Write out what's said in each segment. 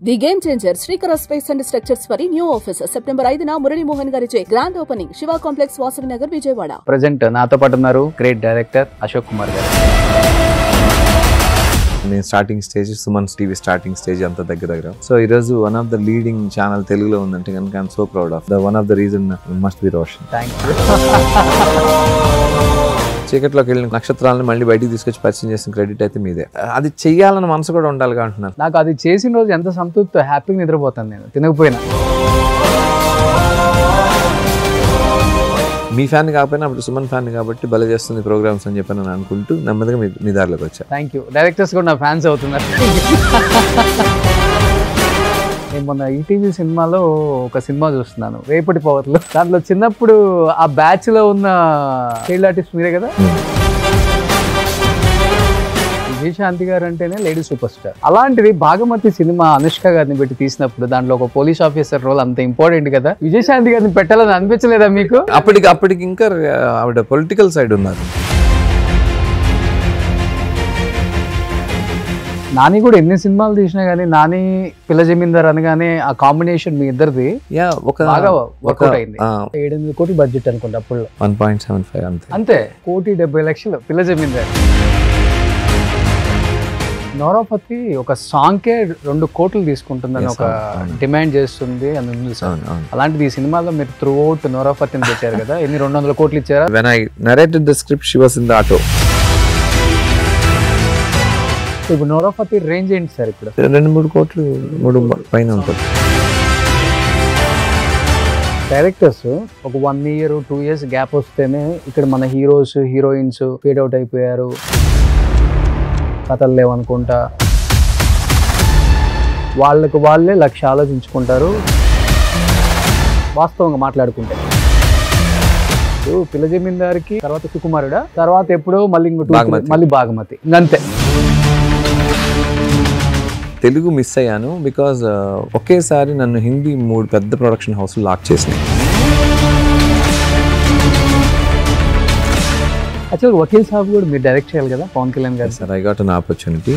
The game changer Srikara space and structures వారి new office September 5న మురళీ మోహన్ గారిచే grand opening Siva complex Vasavi Nagar Vijayawada. Present నాతో పాటు ఉన్నారు గ్రేట్ డైరెక్టర్ అశోక్ కుమార్ గారు. నేను starting stage Suman TV starting stage అంతా దగ్గర. సో ఈ రోజు one of the leading channel తెలుగులో ఉందంటే కనుక I'm so proud of the one of the reason must be Roshan. Thank you. చీకట్లోకి వెళ్ళిన నక్షత్రాలను మళ్ళీ బయటికి తీసుకొచ్చి పరిచయం చేసిన క్రెడిట్ అయితే మీదే. అది చెయ్యాలన్న మనసు కూడా ఉండాలి అంటున్నాను. నాకు అది చేసిన రోజు ఎంత సంతృప్తి, హ్యాపీగా నిద్రపోతాను నేను తినకపోయినా. మీ ఫ్యాన్ కాకపోయినా అప్పుడు సుమన్ ఫ్యాన్ కాబట్టి భలే చేస్తుంది ప్రోగ్రామ్స్ అని చెప్పి నేను అనుకుంటూ నెమ్మదిగా మీ దారిలోకి వచ్చా. Thank you. డైరెక్టర్స్ కూడా నా ఫ్యాన్స్ అవుతున్నారు. నేను మొన్న ఈటీవీ సినిమాలో ఒక సినిమా చూస్తున్నాను, రేపటి పవర్లో. దాంట్లో చిన్నప్పుడు ఆ బ్యాచ్ లో ఉన్న చైల్డ్ ఆర్టిస్ట్ మీరే కదా. విజయశాంతి గారు అంటేనే లేడీ సూపర్ స్టార్. అలాంటిది భాగమతి సినిమా అనుష్క గారిని పెట్టి తీసినప్పుడు దాంట్లో ఒక పోలీస్ ఆఫీసర్ రోల్ అంత ఇంపార్టెంట్ కదా. విజయశాంతి గారిని పెట్టాలని అనిపించలేదా మీకు? అప్పటికి ఇంకా ఆవిడ పొలిటికల్ సైడ్ ఉన్నారు. నాని కూడా ఎన్ని సినిమాలు తీసినా గానీ నాని పిల్ల జమీందార్ అనగానే ఆ కాంబినేషన్ మీ ఇద్దరిది బాగా వర్కౌట్ అయింది. 7-8 కోట్ల బడ్జెట్ అనుకుంటా అప్పుడు. 1.75 అంతే. 1,70,00,000 పిల్ల జమీందార్. నోరాపతి ఒక సాంగ్ కే 2 కోట్లు తీసుకుంటుందని ఒక డిమాండ్ చేస్తుంది అని. అలాంటిది ఈ సినిమాలో మీరు త్రూ అవుట్ నోరాపతిని తెచ్చారు కదా. ఎన్ని 200 కోట్లు ఇచ్చారా? When I narrated the script, she was in the auto. ఇప్పుడు నోరాపతి రేంజ్ ఏంటి సార్? ఇప్పుడు 2-3 కోట్లు 3 పైన ఉంటుంది. డైరెక్టర్స్ ఒక 1 year 2 years గ్యాప్ వస్తేనే ఇక్కడ మన హీరోస్ హీరోయిన్స్ ఫేడ్ అవుట్ అయిపోయారు, కథలు లేవనుకుంటా, వాళ్ళకు వాళ్ళే లక్ష ఆలోచించుకుంటారు వాస్తవంగా మాట్లాడుకుంటే. పిల్ల జమీందారికి తర్వాత సుకుమారుడా, తర్వాత ఎప్పుడో మళ్ళీ భాగమతి, ఇంకంతే. తెలుగు మిస్ అయ్యాను బికాజ్ ఒకేసారి నన్ను హిందీ 3 పెద్ద ప్రొడక్షన్ హౌస్లు లాక్ చేసినాయి. యాక్చువల్గా వకీల్ సాబ్ కూడా మీరు డైరెక్ట్ చేయాలి కదా పవన్ కళ్యాణ్ గారు. Sir I got an opportunity.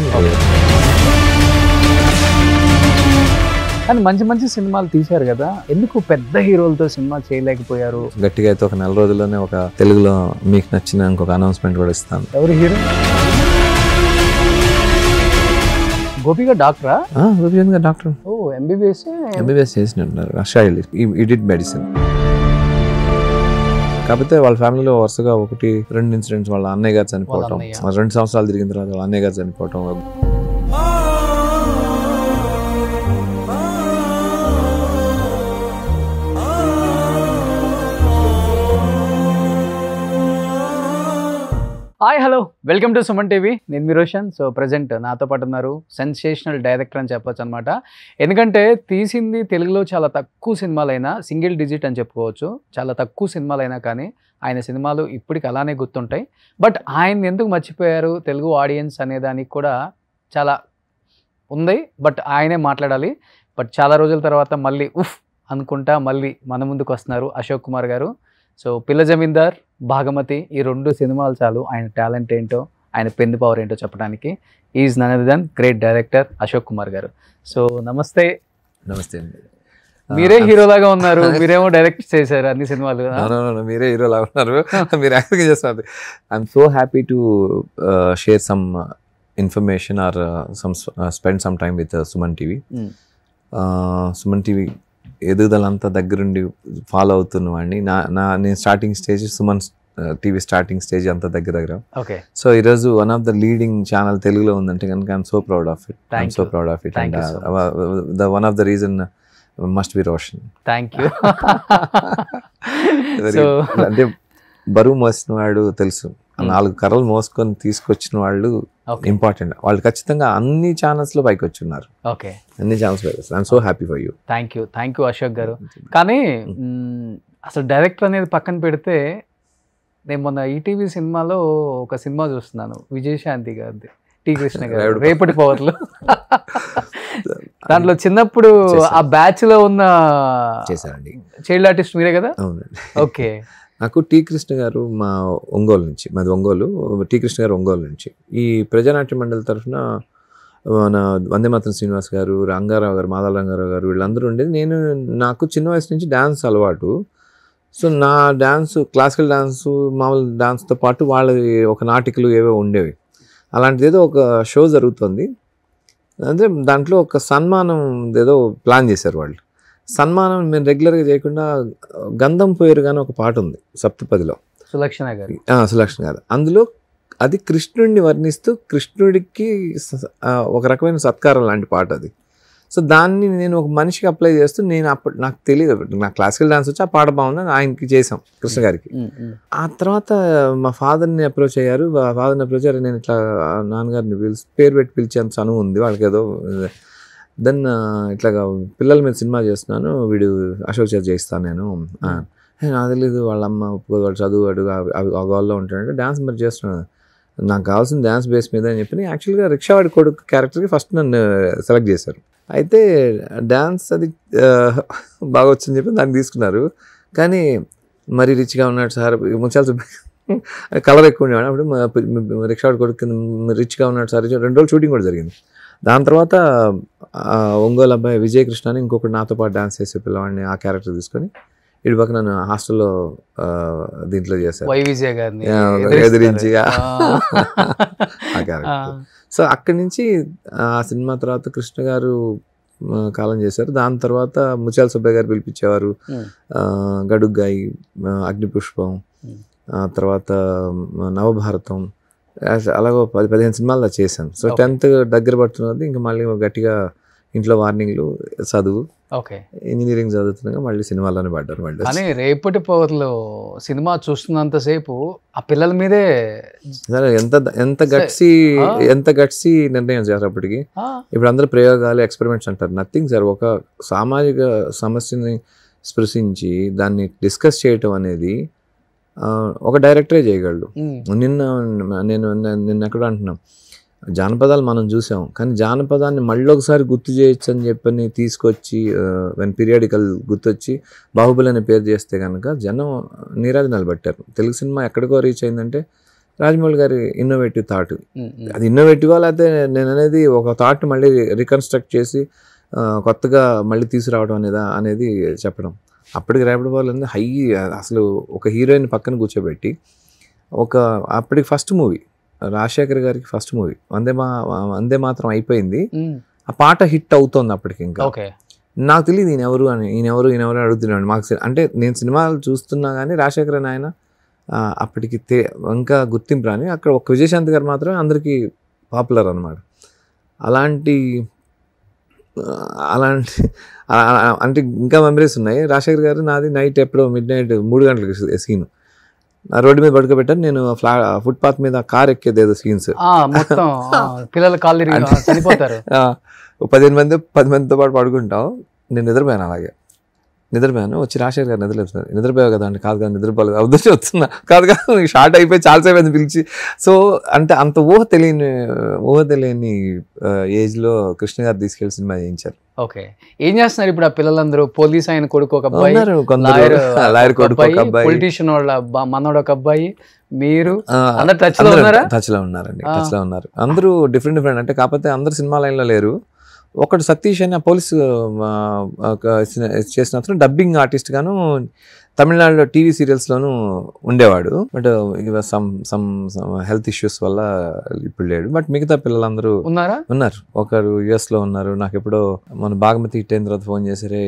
కానీ మంచి మంచి సినిమాలు తీశారు కదా, ఎందుకు పెద్ద హీరోలతో సినిమా చేయలేకపోయారు? గట్టిగా అయితే ఒక 4 రోజుల్లోనే ఒక తెలుగులో మీకు నచ్చిన ఇంకొక అనౌన్స్మెంట్ కూడా ఇస్తాను. ఎవరు హీరో? గోపిగా డాక్టరా? గోపిచంద్ గారు డాక్టర్. ఓ ఎంబీబీఎస్ చేసినట్టున్నారు. అషాయిల్ ఈ డిడ్ మెడిసిన్. కాకపోతే వాళ్ళ ఫ్యామిలీలో వరుసగా 1-2 ఇన్సిడెంట్స్. వాళ్ళ అన్నయ్య గారు చనిపోవటం, 2 సంవత్సరాలు తిరిగిన తర్వాత వాళ్ళ అన్నయ్య గారు చనిపోవటం. Hi hello, welcome to Suman TV. నేను మీ రోషన్. సో ప్రజెంట్ నాతో పాటు ఉన్నారు సెన్సేషనల్ డైరెక్టర్ అని చెప్పొచ్చు అనమాట. ఎందుకంటే తీసింది తెలుగులో చాలా తక్కువ సినిమాలైనా, సింగిల్ డిజిట్ అని చెప్పుకోవచ్చు, చాలా తక్కువ సినిమాలైనా కానీ ఆయన సినిమాలు ఇప్పటికి అలానే గుర్తుంటాయి. బట్ ఆయన ఎందుకు మర్చిపోయారు తెలుగు ఆడియన్స్ అనే దానికి కూడా చాలా ఉంది. బట్ ఆయనే మాట్లాడాలి. బట్ చాలా రోజుల తర్వాత మళ్ళీ అనుకుంటా మళ్ళీ మన ముందుకు వస్తున్నారు అశోక్ కుమార్ గారు. సో పిల్ల జమీందార్, భాగమతి ఈ 2 సినిమాలు చాలు ఆయన టాలెంట్ ఏంటో, ఆయన పెన్ పవర్ ఏంటో చెప్పడానికి. Is none other than great director Ashok Kumar గారు. సో నమస్తే. నమస్తే అండి. మీరే హీరోలాగా ఉన్నారు, మీరేమో డైరెక్ట్ చేశారు అన్ని సినిమాలు. మీరే హీరోలాగా ఉన్నారు, మీరు యాక్టింగ్ చేస్తున్నారు. I'm so happy to share some information or spend some time with Suman TV. Suman TV ఎదుగుదలంతా దగ్గరుండి ఫాలో అవుతున్న వాడిని. నేను starting stage Suman TV starting stage అంతా దగ్గర. ఓకే. సో ఈరోజు one of the leading channel తెలుగులో ఉందంటే కనుక I'm so proud of it. I'm so proud of it. And the one of the reason must be Roshan. Thank you. అంటే బరువు మోసిన వాడు తెలుసు, 4 కర్రలు మోసుకొని తీసుకొచ్చిన వాళ్ళు ఇంపార్టెంట్. వాళ్ళు ఖచ్చితంగా అన్ని ఛానల్స్ లో పైకి వచ్చున్నారు. ఓకే, అన్ని ఛానల్స్ పైకి. I'm so happy for you. Thank you Ashok garu. కానీ అసలు డైరెక్టర్ అనేది పక్కన పెడితే, నేను మొన్న ఈటీవీ సినిమాలో ఒక సినిమా చూస్తున్నాను, విజయశాంతి గారిది, టీ కృష్ణ గారు, రేపటి పవర్లో. దాంట్లో చిన్నప్పుడు ఆ బ్యాచ్ లో ఉన్న చైల్డ్ ఆర్టిస్ట్ మీరే కదా. ఓకే. నాకు టీ కృష్ణ గారు మా ఒంగోలు నుంచి, మాది ఒంగోలు, టీ కృష్ణ గారు ఒంగోలు నుంచి. ఈ ప్రజానాట్య మండలి తరఫున మన వందే మాతరం శ్రీనివాస్ గారు, రంగారావు గారు, మాదాల రంగారావు గారు వీళ్ళందరూ ఉండేది. నాకు చిన్న వయసు నుంచి డ్యాన్స్ అలవాటు. సో నా డ్యాన్స్, క్లాసికల్ డ్యాన్స్, మామూలు డాన్స్తో పాటు వాళ్ళవి ఒక నాటికలు ఏవో ఉండేవి. అలాంటిది ఏదో ఒక షో జరుగుతుంది. అంటే దాంట్లో ఒక సన్మానం ఏదో ప్లాన్ చేశారు వాళ్ళు. సన్మానం మేము రెగ్యులర్గా చేయకుండా గంధం పోయేరు కానీ ఒక పాట ఉంది సప్తపదిలో, సులక్షణ గారు. సులక్షణ గారు. అందులో అది కృష్ణుడిని వర్ణిస్తూ కృష్ణుడికి ఒక రకమైన సత్కారం లాంటి పాట అది. సో దాన్ని నేను ఒక మనిషికి అప్లై చేస్తూ నేను అప్పుడు నాకు తెలియదు, నాకు క్లాసికల్ డాన్స్ వచ్చి ఆ పాట బాగుందని ఆయనకి చేసాం, కృష్ణ గారికి. ఆ తర్వాత మా ఫాదర్ని అప్రోచ్ అయ్యారు. ఫాదర్ని అప్రోచ్ అయ్యారు. నేను ఇట్లా నాన్నగారిని పేరు పెట్టి పిలిచేంత చనువు ఉంది వాళ్ళకి ఏదో. దెన్ ఇట్లాగా పిల్లల మీద సినిమా చేస్తున్నాను, వీడు అశోక్ చర్చ చేయిస్తాను నేను. నాకు తెలీదు, వాళ్ళ అమ్మ ఒప్పుకోదు, వాడు చదువువాడు అవి ఆ గోల్లో ఉంటాడంటే డ్యాన్స్ మరి చేస్తున్నాను, నాకు కావాల్సిన డ్యాన్స్ బేస్ మీద అని చెప్పి యాక్చువల్గా రిక్షావాడి కొడుకు క్యారెక్టర్కి ఫస్ట్ నన్ను సెలెక్ట్ చేశారు. అయితే డ్యాన్స్ అది బాగా వచ్చిందని చెప్పి దాన్ని తీసుకున్నారు. కానీ మరి రిచ్గా ఉన్నాడు సార్, ముచ్చాల్సి కలర్ ఎక్కువ ఉండేవాడు. అప్పుడు రిక్షావాడి కొడుకు రిచ్గా ఉన్నాడు సార్. 2 రోజులు షూటింగ్ కూడా జరిగింది. దాని తర్వాత ఒంగోలు అబ్బాయి విజయకృష్ణ అని ఇంకొకటి నాతో పాటు డ్యాన్స్ చేసే పిల్లవాడిని ఆ క్యారెక్టర్ తీసుకొని ఇటు పక్క నన్ను హాస్టల్లో దీంట్లో చేశారు, ఎదిరించి ఆ క్యారెక్టర్. సో అక్కడి నుంచి ఆ సినిమా తర్వాత కృష్ణ గారు కాలం చేశారు. దాని తర్వాత ముత్యాల సుబ్బయ్య గారు పిలిపించేవారు, గడుగ్గాయి, అగ్నిపుష్పం, తర్వాత నవభారతం, అలాగో 10-15 సినిమాల్లో చేశాను. సో 10th దగ్గర పడుతున్నది, ఇంకా మళ్ళీ గట్టిగా ఇంట్లో వార్నింగ్లు, చదువు, ఇంజనీరింగ్ చదువుతున్నాగా మళ్ళీ సినిమాలోనే పడ్డారు. మళ్ళీ కానీ రేపటి పవర్లో సినిమా చూస్తున్నంతసేపు ఆ పిల్లల మీదే సరే ఎంత గట్సి నిర్ణయం చేశారు అప్పటికి. ఇప్పుడు అందరూ ప్రయోగాలు, ఎక్స్పెరిమెంట్స్ అంటారు. Nothing sir. ఒక సామాజిక సమస్యని స్పృశించి దాన్ని డిస్కస్ చేయటం అనేది ఒక డైరెక్టరే చేయగలడు. నిన్న ఎక్కడ అంటున్నాం, జానపదాలు మనం చూసాం, కానీ జానపదాన్ని మళ్ళీ ఒకసారి గుర్తు చేయొచ్చు అని చెప్పని తీసుకొచ్చి పీరియాడికల్ గుర్తొచ్చి బాహుబలి అనే పేరు చేస్తే కనుక జనం నీరాజనాలు పట్టారు. తెలుగు సినిమా ఎక్కడికో రీచ్ అయిందంటే రాజమౌళి గారి ఇన్నోవేటివ్ థాట్. అది ఇన్నోవేటివా లేకపోతే నేను అనేది ఒక థాట్ మళ్ళీ రీకన్స్ట్రక్ట్ చేసి కొత్తగా మళ్ళీ తీసుకురావడం అనేది చెప్పడం. అప్పటికి రేపటి వాళ్ళు హై అసలు ఒక హీరోయిన్ పక్కన కూర్చోబెట్టి అప్పటికి ఫస్ట్ మూవీ రాజశేఖర్ గారికి ఫస్ట్ మూవీ వందే మాత్రం అయిపోయింది. ఆ పాట హిట్ అవుతోంది అప్పటికి. ఇంకా నాకు తెలియదు ఈయనెవరు అడుగుతున్నాడు. మాకు అంటే నేను సినిమాలు చూస్తున్నా కానీ రాజశేఖర్ అని ఆయన అప్పటికి ఇంకా గుర్తింపు రాని. అక్కడ ఒక విజయశాంతి గారు మాత్రమే అందరికీ పాపులర్ అన్నమాట. అలాంటి అంటే ఇంకా మెమరీస్ ఉన్నాయి. రాజశేఖర్ గారు నాది నైట్ ఎప్పుడో మిడ్నైట్ 3 గంటలకు సీన్ రోడ్డు మీద పడుకోబెట్టారు. నేను ఫుట్పాత్ మీద కార్ ఎక్కేది ఏదో సీన్స్, పిల్లలు కాళ్ళు చనిపోతారు. 10 మందితో పాటు పడుకుంటాం. నేను నిద్రపోయాను. అలాగే నిద్రపోయాను. వచ్చి రాజశేఖర్ గారు నిద్రపోయావు కదా అంటే, కాదు నిద్రపోలేదు ఉద్దేశం వస్తున్నా, కాదు షార్ట్ అయిపోయి చాలాసేపు అని పిలిచి. సో అంటే అంత ఊహ తెలియని ఏజ్లో కృష్ణ గారు తీసుకెళ్ళి సినిమా చేయించారు. ఓకే, ఏం చేస్తున్నారు ఇప్పుడు ఆ పిల్లలందరూ? పోలీస్ ఆయన కొడుకు ఒక అబ్బాయి, లాయర్ కొడుకు ఒక అబ్బాయి, పొలిటీషియన్ వాళ్ళ మనోడు ఒక అబ్బాయి, మీరు టచ్ లో ఉన్నారండి. టచ్ లో ఉన్నారు అందరూ. డిఫరెంట్ అంటే కాకపోతే అందరు సినిమా లైన్లో లేరు. ఒకడు సతీష్ అని పోలీసు చేసిన అతను డబ్బింగ్ ఆర్టిస్ట్ గాను తమిళనాడులో టీవీ సీరియల్స్లోనూ ఉండేవాడు. బట్ సమ్ హెల్త్ ఇష్యూస్ వల్ల ఇప్పుడు లేడు. బట్ మిగతా పిల్లలందరూ ఉన్నారు. ఒకరు యుఎస్లో ఉన్నారు. నాకు ఎప్పుడో మన బాగమతి హిట్ అయిన తర్వాత ఫోన్ చేశారు,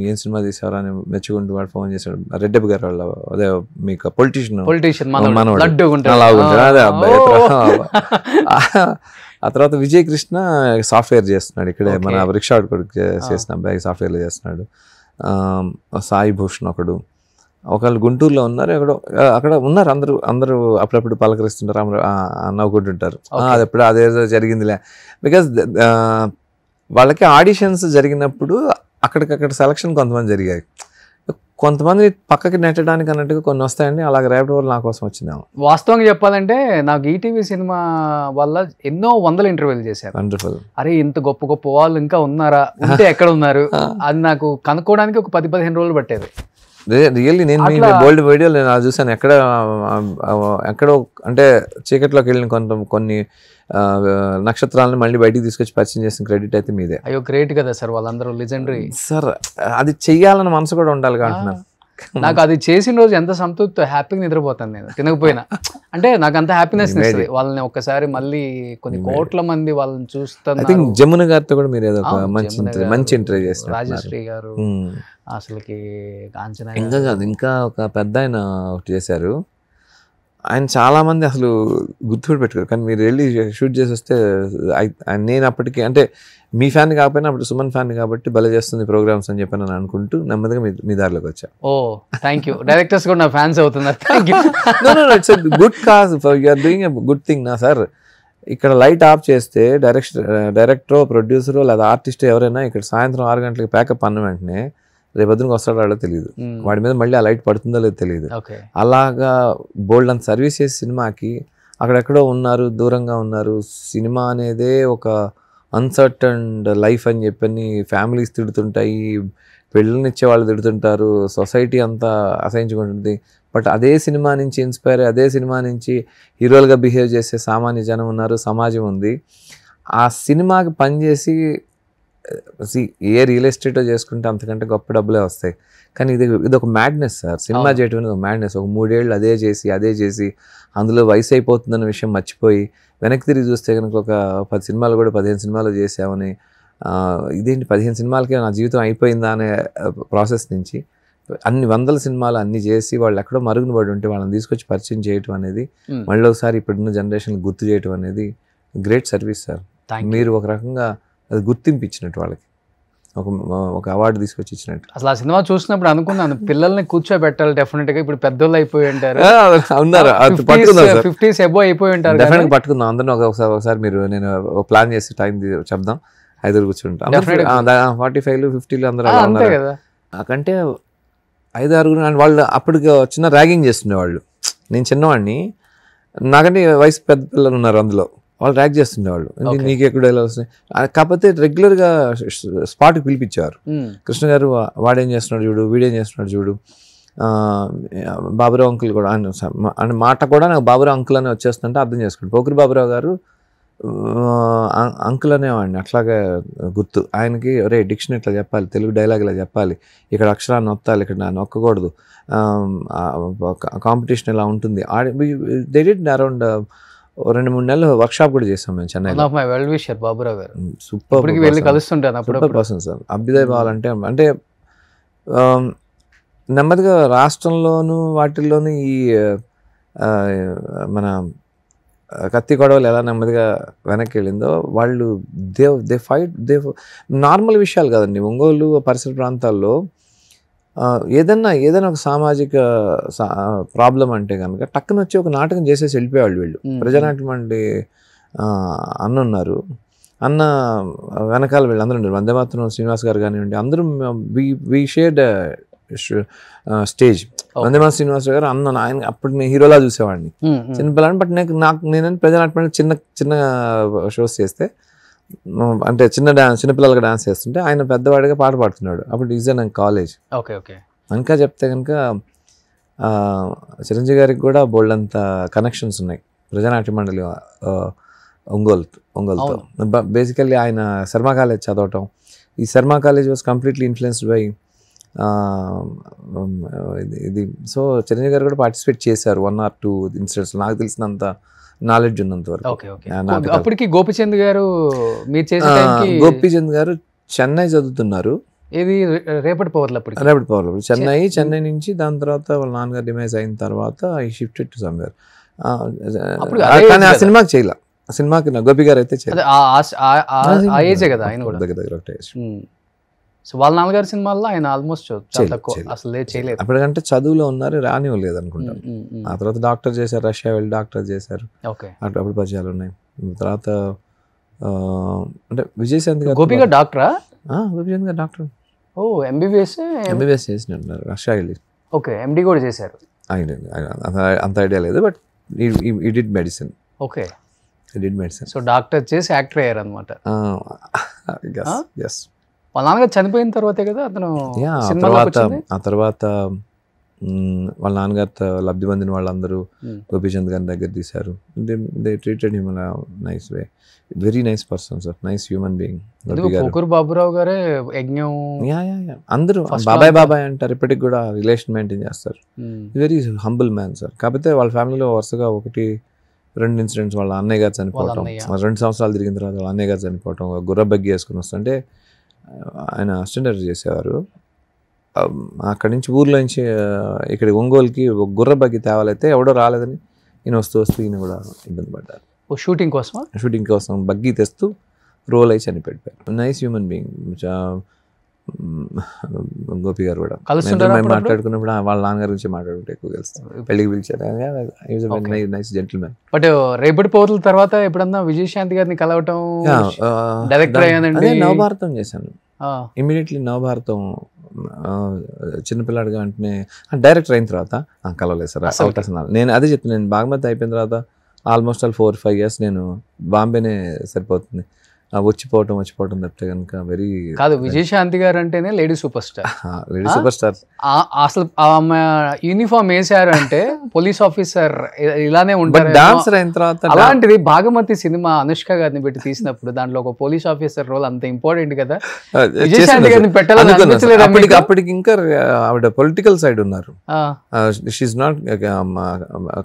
ఏం సినిమా తీసారా అని మెచ్చుకుంటూ వాడు ఫోన్ చేశాడు. రెడ్డప్ప గారు వాళ్ళ అదే మీకు పొలిటీషియన్ అలా ఉంటాడు అదే అబ్బాయి. ఆ తర్వాత విజయ్ కృష్ణ సాఫ్ట్వేర్ చేస్తున్నాడు ఇక్కడే, మన రిక్షా కొడుకు చేసిన అబ్బాయి సాఫ్ట్వేర్లో చేస్తున్నాడు. సాయి భూషణ్ ఒకళ్ళు గుంటూరులో ఉన్నారు. అక్కడ ఉన్నారు. అందరూ అప్పుడప్పుడు పలకరిస్తుంటారు, నవ్వుకుంటుంటారు. అది ఎప్పుడు అదేదో జరిగిందిలే. బికాజ్ వాళ్ళకి ఆడిషన్స్ జరిగినప్పుడు అక్కడికక్కడ సెలక్షన్ కొంతమంది జరిగాయి. కొంతమంది పక్కకి నెట్టడానికి అన్నట్టుగా కొన్ని వస్తాయండి. అలాగే రేపటి వల్ల నా కోసం వచ్చిందేమో. వాస్తవంగా చెప్పాలంటే నాకు ఈటీవీ సినిమా వల్ల ఎన్నో 100 ఇంటర్వ్యూలు చేశారు. వండర్ఫుల్. అరే ఇంత గొప్ప వాళ్ళు ఇంకా ఉన్నారా, ఉంటే ఎక్కడ ఉన్నారు, అది నాకు కనుక్కోవడానికి ఒక 10-15 రోజులు పట్టేది. రియల్లీ నేను మీ అట్లా- బోల్డ్ వీడియోలు నేను అది చూసాను. ఎక్కడో అంటే చీకట్లోకి వెళ్ళిన కొన్ని నక్షత్రాలను మళ్ళీ బయటికి తీసుకొచ్చి పరిచయం చేసిన క్రెడిట్ అయితే మీదే. అయ్యో గ్రేట్ కదా సార్, వాళ్ళందరూ లెజెండరీ. సార్ అది చెయ్యాలని మనసు కూడా ఉండాలి అంటున్నాను. నాకు అది చేసిన రోజు ఎంత సంతృప్తి, హ్యాపీగా నిద్రపోతాను నేను తినకపోయినా. అంటే నాకు అంత హ్యాపీనెస్ ఇస్తుంది వాళ్ళని ఒక్కసారి మళ్ళీ కొన్ని కోట్ల మంది వాళ్ళని ఐ చూస్తున్నారు. థింక్ జమున గారితో కూడా మీరు ఏదో ఒక జమున గారు, మంచి ఇంటర్వ్యూ చేస్తున్నారు. రాజశ్రీ గారు, అసలుకి కాంచన ఇంకా కాదు, ఇంకా ఒక పెద్ద ఆయన ఒకటి చేశారు. ఆయన చాలా మంది అసలు గుర్తుపెట్టి పెట్టుకోరు, కానీ మీరు వెళ్ళి షూట్ చేసి వస్తే నేను అప్పటికి అంటే మీ ఫ్యాన్ కాకపోయినా అప్పుడు సుమన్ ఫ్యాన్ కాబట్టి భలే చేస్తుంది ప్రోగ్రామ్స్ అని చెప్పి నేను అనుకుంటూ నెమ్మదిగా మీ దారిలోకి వచ్చా. ఓ థ్యాంక్ యూ. డైరెక్టర్స్ కూడా నా ఫ్యాన్స్ అవుతున్నారు. Thank you. It's good cause, you're doing a good thing నా సార్. ఇక్కడ లైట్ ఆఫ్ చేస్తే డైరెక్టరో ప్రొడ్యూసరో లేదా ఆర్టిస్ట్ ఎవరైనా ఇక్కడ సాయంత్రం 6 గంటలకి ప్యాకప్ అన్న వెంటనే రేపొద్దునకి వస్తాడో వాడో తెలియదు, వాడి మీద మళ్ళీ ఆ లైట్ పడుతుందో లేదో తెలియదు. అలాగా బోల్డ్ అంత సర్వీస్ చేసే సినిమాకి అక్కడెక్కడో ఉన్నారు, దూరంగా ఉన్నారు. సినిమా అనేదే ఒక అన్సర్టన్ లైఫ్ అని చెప్పని ఫ్యామిలీస్ తిడుతుంటాయి, పెళ్ళనిచ్చే వాళ్ళు తిడుతుంటారు, సొసైటీ అంతా అసహించుకుంటుంది. బట్ అదే సినిమా నుంచి ఇన్స్పైర్ అయ్యి అదే సినిమా నుంచి హీరోలుగా బిహేవ్ చేసే సామాన్య జనం ఉన్నారు, సమాజం ఉంది. ఆ సినిమాకి పనిచేసి ఏ రియల్ ఎస్టేటో చేసుకుంటే అంతకంటే గొప్ప డబ్బులే వస్తాయి. కానీ ఇది ఒక మ్యాడ్నెస్ సార్. సినిమా చేయటం అనేది ఒక మ్యాడ్నెస్. ఒక 3 ఏళ్ళు అదే చేసి అందులో వయసు అయిపోతుందన్న విషయం మర్చిపోయి వెనక్కి తిరిగి చూస్తే కనుక ఒక 10 సినిమాలు కూడా 15 సినిమాలు చేసామని, ఇదేంటి 15 సినిమాలకే నా జీవితం అయిపోయిందా అనే ప్రాసెస్ నుంచి అన్ని 100 సినిమాలు అన్ని చేసి వాళ్ళు ఎక్కడో మరుగున పడి ఉంటే వాళ్ళని తీసుకొచ్చి పరిచయం చేయటం అనేది, మళ్ళీ ఒకసారి ఇప్పుడున్న జనరేషన్ గుర్తు చేయటం అనేది గ్రేట్ సర్వీస్ సార్. మీరు ఒక రకంగా అది గుర్తింపు ఇచ్చినట్టు, వాళ్ళకి ఒక అవార్డు తీసుకొచ్చి ఇచ్చినట్టు. అసలు ఆ సినిమా చూసినప్పుడు అనుకున్నాను పిల్లల్ని కూర్చోబెట్టాలి డెఫినెట్ గా. ఇప్పుడు పెద్దోళ్ళు అయిపోయి ఉంటారు, ఉన్నారు 50s అబోవ్ అయిపోయి ఉంటారు. డెఫినెట్ పట్టుకుందాం అందరినీ ఒకసారి మీరు నేను ప్లాన్ చేసి టైం చెప్దాం, 5 కూర్చుంటాం. 45, 50 అందరూ అంతే కదా. నాకంటే 5-6 వాళ్ళు అప్పటికి చిన్న ర్యాగింగ్ చేస్తుండేవాళ్ళు. నేను చిన్నవాడిని, నాకంటే వయసు పెద్ద పిల్లలు ఉన్నారు అందులో, వాళ్ళు ర్యాక్ చేస్తుండేవాళ్ళు. నీకు ఎక్కడ డైలాగ్ వస్తున్నాయి. కాకపోతే రెగ్యులర్గా స్పాట్కి పిలిపించేవారు. కృష్ణ గారు వాడేం చేస్తున్నాడు చూడు, వీడేం చేస్తున్నాడు చూడు. బాబురావు అంకుల్ కూడా అంటే మాట కూడా నాకు బాబురావు అంకుల్ అని వచ్చేస్తుంటే అర్థం చేసుకోండి. పోకిరి బాబురావు గారు అంకుల్ అనేవాడిని అట్లాగే గుర్తు. ఆయనకి ఒరే డిక్షన్ ఇట్లా చెప్పాలి, తెలుగు డైలాగ్ ఇలా చెప్పాలి, ఇక్కడ అక్షరాన్ని నొత్తాలి, ఇక్కడ నొక్కకూడదు, కాంపిటీషన్ ఇలా ఉంటుంది. దే డిడ్ అరౌండ్ 2-3 నెలలు వర్క్షాప్ కూడా చేసాం మేము చెన్నైలో. బాబురావు గారు సూపర్ పర్సన్ సార్. అభ్యుదయ భావాలంటే అంటే నెమ్మదిగా రాష్ట్రంలోనూ వాటిల్లోనూ ఈ మన కత్తి గొడవలు ఎలా నెమ్మదిగా వెనక్కి వెళ్ళిందో వాళ్ళు దే ఫైట్ నార్మల్ విషయాలు కాదండి. ఒంగోలు పరిసర ప్రాంతాల్లో ఏదైనా ఒక సామాజిక ప్రాబ్లం అంటే కనుక టక్కున వచ్చి ఒక నాటకం చేసేసి వెళ్ళిపోయేవాళ్ళు వీళ్ళు. ప్రజానాట్యం అంటే అన్న ఉన్నారు, అన్న వెనకాల వీళ్ళు అందరూ ఉన్నారు. వందేమాతరం శ్రీనివాస్ గారు కానివ్వండి, అందరూ వి షేర్డ్ స్టేజ్. వందేమాతరం శ్రీనివాస్ గారు అన్న ఆయన అప్పుడు నేను హీరోలా చూసేవాడిని చిన్నపిల్లని. బట్ నేను ప్రజానాట్యం చిన్న షోస్ చేస్తే అంటే చిన్నపిల్లలుగా డాన్స్ చేస్తుంటే ఆయన పెద్దవాడిగా పాట పాడుతున్నాడు. అప్పుడు ఈజ్ నాకు కాలేజ్. ఇంకా చెప్తే కనుక చిరంజీవి గారికి కూడా బోల్డ్ అంత కనెక్షన్స్ ఉన్నాయి ప్రజానాట్య మండలి ఒంగోలుతో. బేసికల్లీ ఆయన శర్మ కాలేజ్ చదవటం. ఈ Sharma college was completely influenced by ఇది. సో చిరంజీవి గారు కూడా పార్టిసిపేట్ చేశారు 1 or 2 ఇన్సిడెంట్స్ నాకు తెలిసినంత నాలెడ్జ్ ఉన్నంత వరకు. అప్పటికి గోపిచంద్ గారు మీరు చేసే గోపిచంద్ గారు చెన్నై చదువుతున్నారు. ఇది రేపటి పవర్లో చెన్నై నుంచి దాని తర్వాత వాళ్ళ నాన్నగారు డిమైజ్ అయిన తర్వాత ఐ షిఫ్టెడ్ టు సమ్వేర్. కానీ ఆ సినిమాకి చేయలే. ఆ సినిమాకి గోపి గారు అయితే సో వాళ్ళ నాన్నగారి సినిమాల్లో ఆయన ఆల్మోస్ట్ అసలు చేయలేదు. అప్పటికంటే చదువులో ఉన్నారు, రానివ్వలేదు అనుకుంటాను. ఆ తర్వాత డాక్టర్ చేశారు, రష్యా వెళ్ళి డాక్టర్ చేశారు. అప్పుడు పరిచయాలు ఉన్నాయి. తర్వాత అంటే విజయశాంతి గారు గోపి గారు డాక్టరా? గోపిచంద్ గారు డాక్టర్. ఎంబీబీఎస్ చేసినట్టున్నారు రష్యా వెళ్ళి. ఎండి కూడా చేశారు. అంత ఐడియా లేదు, బట్ ఈ డిడ్ మెడిసిన్. సో డాక్టర్ చేసి యాక్టర్ అయ్యారు అనమాట. వాళ్ళ నాన్నగారు చనిపోయిన తర్వాతే కదా అతను ఆ తర్వాత వాళ్ళ నాన్నగారితో లబ్ధి పొందిన వాళ్ళందరూ గోపీచంద్ గారి దగ్గర తీశారు. They treated him nice way, very nice person sir, nice human being. Pokuru Baburao గారే యజ్ఞం అందరూ బాబాయ్ అంటారు, ఇప్పటికి కూడా రిలేషన్ మెయింటైన్ చేస్తారు. Very humble man sir. కాకపోతే వాళ్ళ ఫ్యామిలీలో వరుసగా 1-2 ఇన్సిడెంట్స్, వాళ్ళ అన్నయ్య గారు చనిపోవటం, 2 సంవత్సరాలు తిరిగిన తర్వాత వాళ్ళ అన్నయ్య గారు చనిపోవటం, గుర్ర బగ్గి వేసుకుని వస్తుంటే ఆయన అసిస్టెంట్ చేసేవారు. అక్కడి నుంచి ఊర్లో నుంచి ఇక్కడ ఒంగోలుకి గుర్ర బగ్గి తేవాలైతే ఎవడో రాలేదని ఈయన వస్తూ ఈయన కూడా ఇబ్బంది పడ్డారు. షూటింగ్ కోసం బగ్గి తెస్తూ రోల్ అయి చనిపోయారు. నైస్ హ్యూమన్ బీయింగ్ గోపి గారు కూడా. మాట్లాడుకున్నప్పుడు వాళ్ళ నాన్నగారి గురించి మాట్లాడుకుంటే ఎక్కువ తెలుస్తుంది. పెళ్లికి పిలిచారు, నైస్ జెంటిల్మెన్. బట్ రేపటి పౌరుల తర్వాత ఎప్పుడన్నా విజయశాంతి గారిని కలవటం, నవభారతం చేశాను ఇమీడియట్లీ. నవభారతం చిన్నపిల్లాడిగా అంటే డైరెక్టర్ అయిన తర్వాత కలవలేదు సార్ అవకాశం. నేను అదే చెప్తాను, నేను బాగ్మతి అయిపోయిన తర్వాత ఆల్మోస్ట్ 4-5 years నేను బాంబేనే సరిపోతుంది వచ్చిపోవటం తప్పితే కనుక వెరీ కాదు. విజయశాంతి గారు అంటేనే లేడీ సూపర్ స్టార్. అసలు ఆమె యూనిఫామ్ వేసారు అంటే పోలీస్ ఆఫీసర్ ఇలానే ఉంటారు. డాన్సర్ అయిన తర్వాత అలాంటిది భాగమతి సినిమా అనుష్క గారిని పెట్టి తీసినప్పుడు దాంట్లో ఒక పోలీస్ ఆఫీసర్ రోల్ అంత ఇంపార్టెంట్ కదా. విజయశాంతి గారిని పెట్టాలని అప్పటికి ఇంకా ఆవిడ పొలిటికల్ సైడ్ ఉన్నారు. షీఈస్ నాట్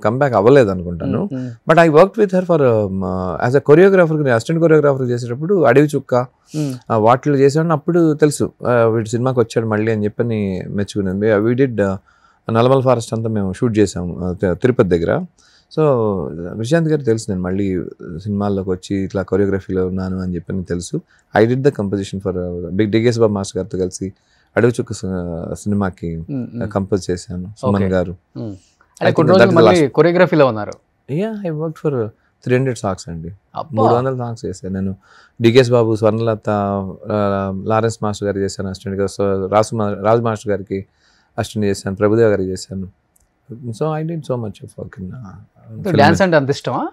కమ్ బ్యాక్ అవ్వలేదు అనుకుంటాను. But I work with her for as a choreographer, assistant choreographer చేసేటప్పుడు అడవి చుక్క వాటిలో చేసాడు. అప్పుడు తెలుసు వీటి సినిమాకి వచ్చాడు మళ్ళీ అని చెప్పని మెచ్చుకునేది. వీ డిడ్ నల్లమల ఫారెస్ట్ అంతా మేము షూట్ చేసాము తిరుపతి దగ్గర. సో విజయాంత్ గారు తెలుసు నేను మళ్ళీ సినిమాల్లోకి వచ్చి ఇట్లా కొరియోగ్రఫీలో ఉన్నాను అని చెప్పని తెలుసు. I did the composition for డిగేస్ బాబు మాస్టర్ గారితో కలిసి అడవి చుక్క సినిమాకి కంపోజ్ చేశాను. సుమన్ గారు కొరియోగ్రఫీలో ఉన్నారు. ఐ వర్క్ ఫర్ 300 songs అండి, 300 songs చేశాను నేను. డికేఎస్ బాబు, స్వర్ణలత, లారెన్స్ మాస్టర్ గారికి చేశాను అసిస్టెంట్గా, రాజు మాస్టర్ గారికి అసిస్టెంట్ చేశాను, ప్రభుదేవ్ గారికి చేశాను. So I did so much of work in dance. అంటే అంత ఇష్టమా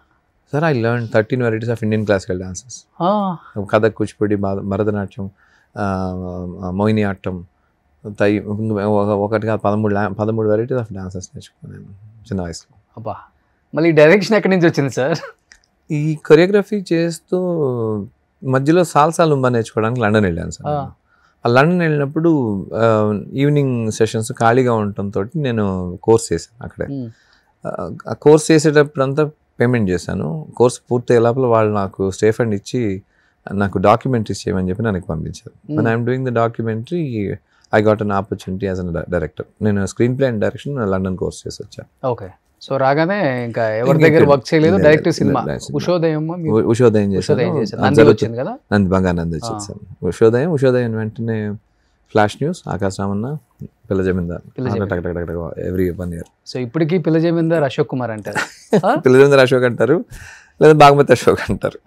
sir? I learn 13 varieties of Indian classical dances. Kathak, Kuchipudi, Bharatanatyam, Mohini Attam, ఒకటిగా 13 varieties ఆఫ్ డాన్సెస్ నేర్చుకున్నాను చిన్న వయసులో. అబ్బా, మళ్ళీ డైరెక్షన్ ఎక్కడి నుంచి వచ్చింది సార్? ఈ కొరియోగ్రఫీ చేస్తూ మధ్యలో సాల్సా లుంబా నేర్చుకోవడానికి లండన్ వెళ్ళాను సార్. ఆ లండన్ వెళ్ళినప్పుడు ఈవినింగ్ సెషన్స్ ఖాళీగా ఉండటంతో నేను కోర్స్ చేశాను అక్కడే. ఆ కోర్స్ చేసేటప్పుడు అంతా పేమెంట్ చేశాను. కోర్స్ పూర్తి లోపల వాళ్ళు నాకు స్టే ఫండ్ ఇచ్చి నాకు డాక్యుమెంటరీస్ చేయమని చెప్పి నాకు పంపించారు. when I'm doing the documentary I got an opportunity as a director. నేను screen play and direction London course చేసి వచ్చాను. ఓకే. సో రాగానే ఇంకా ఎవరి దగ్గర వర్క్ చేయలేదు, డైరెక్ట్ సినిమా ఉషోదయం వచ్చింది కదా, నంది బంగానంది వచ్చేసాను. ఉషోదయం వెంటనే ఫ్లాష్ న్యూస్, ఆకాశ రామన్న, పిల్ల జమీందార్, ఎవ్రీ 1 year. సో ఇప్పటికీ పిల్ల జమీందార్ అశోక్ కుమార్ అంటారు, పిల్ల జమీందార్ అశోక్ అంటారు, లేదా బాగ్మతి అశోక్ అంటారు.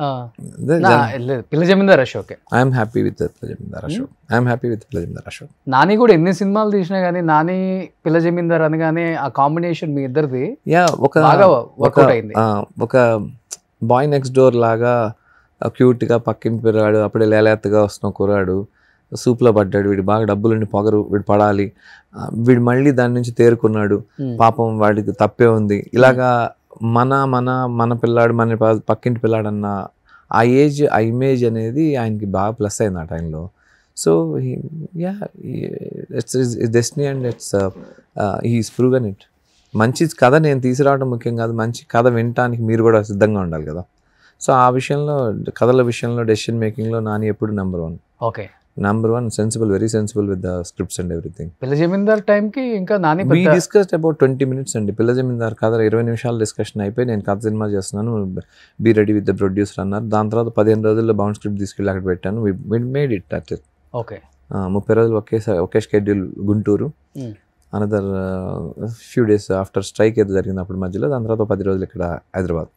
పిల్ల జమీందార్ అశోక్. ఐఎమ్ హ్యాపీ విత్ పిల్ల జమీందార్ అశోక్. నాని కూడా ఎన్ని సినిమాలు తీసినా గానీ నాని పిల్ల జమీందార్ అనగానే ఆ కాంబినేషన్ మీ ఇద్దరిది వర్కౌట్ అయింది. ఒక బాయ్ నెక్స్ట్ డోర్ లాగా క్యూట్ గా పక్కింటి పిల్లాడు, అప్పుడే లేలేత్తగా వస్తున్న కుర్రాడు, సూప్లో పడ్డాడు, వీడు బాగా డబ్బులుండి పొగరు, వీడు పడాలి, వీడు మళ్ళీ దాని నుంచి తేరుకున్నాడు, పాపం వాడికి తప్పే ఉంది, ఇలాగా మన పిల్లాడు, మన పక్కింటి పిల్లాడు అన్న ఆ ఏజ్, ఆ ఇమేజ్ అనేది ఆయనకి బాగా ప్లస్ అయింది ఆ టైంలో. So it's destiny and he's proven it. మంచి కథ నేను తీసుకురావడం ముఖ్యం కాదు, మంచి కథ వినటానికి మీరు కూడా సిద్ధంగా ఉండాలి కదా. సో ఆ విషయంలో, కథల విషయంలో, డెసిషన్ మేకింగ్లో నాని ఎప్పుడు number 1. Okay, number 1, sensible, very sensible with the scripts and everything. Pilla Zamindar టైంకి ఇంకా Nani we discussed about 20 minutes అండి. పిల్ల జమీందార్ కథ 20 నిమిషాలు డిస్కషన్ అయిపోయి, నేను కథ సినిమా చేస్తున్నాను, be ready with the producer అన్నారు. దాని తర్వాత 15 రోజుల్లో బౌండ్ స్క్రిప్ట్ తీసుకెళ్ళి అక్కడ పెట్టాను. We made it at it. Okay, 30 రోజులు ఒకే schedule Guntur, another few days after strike ఏదో జరిగింది అప్పుడు మధ్యలో, దాని తర్వాత 10 రోజులు ఇక్కడ హైదరాబాద్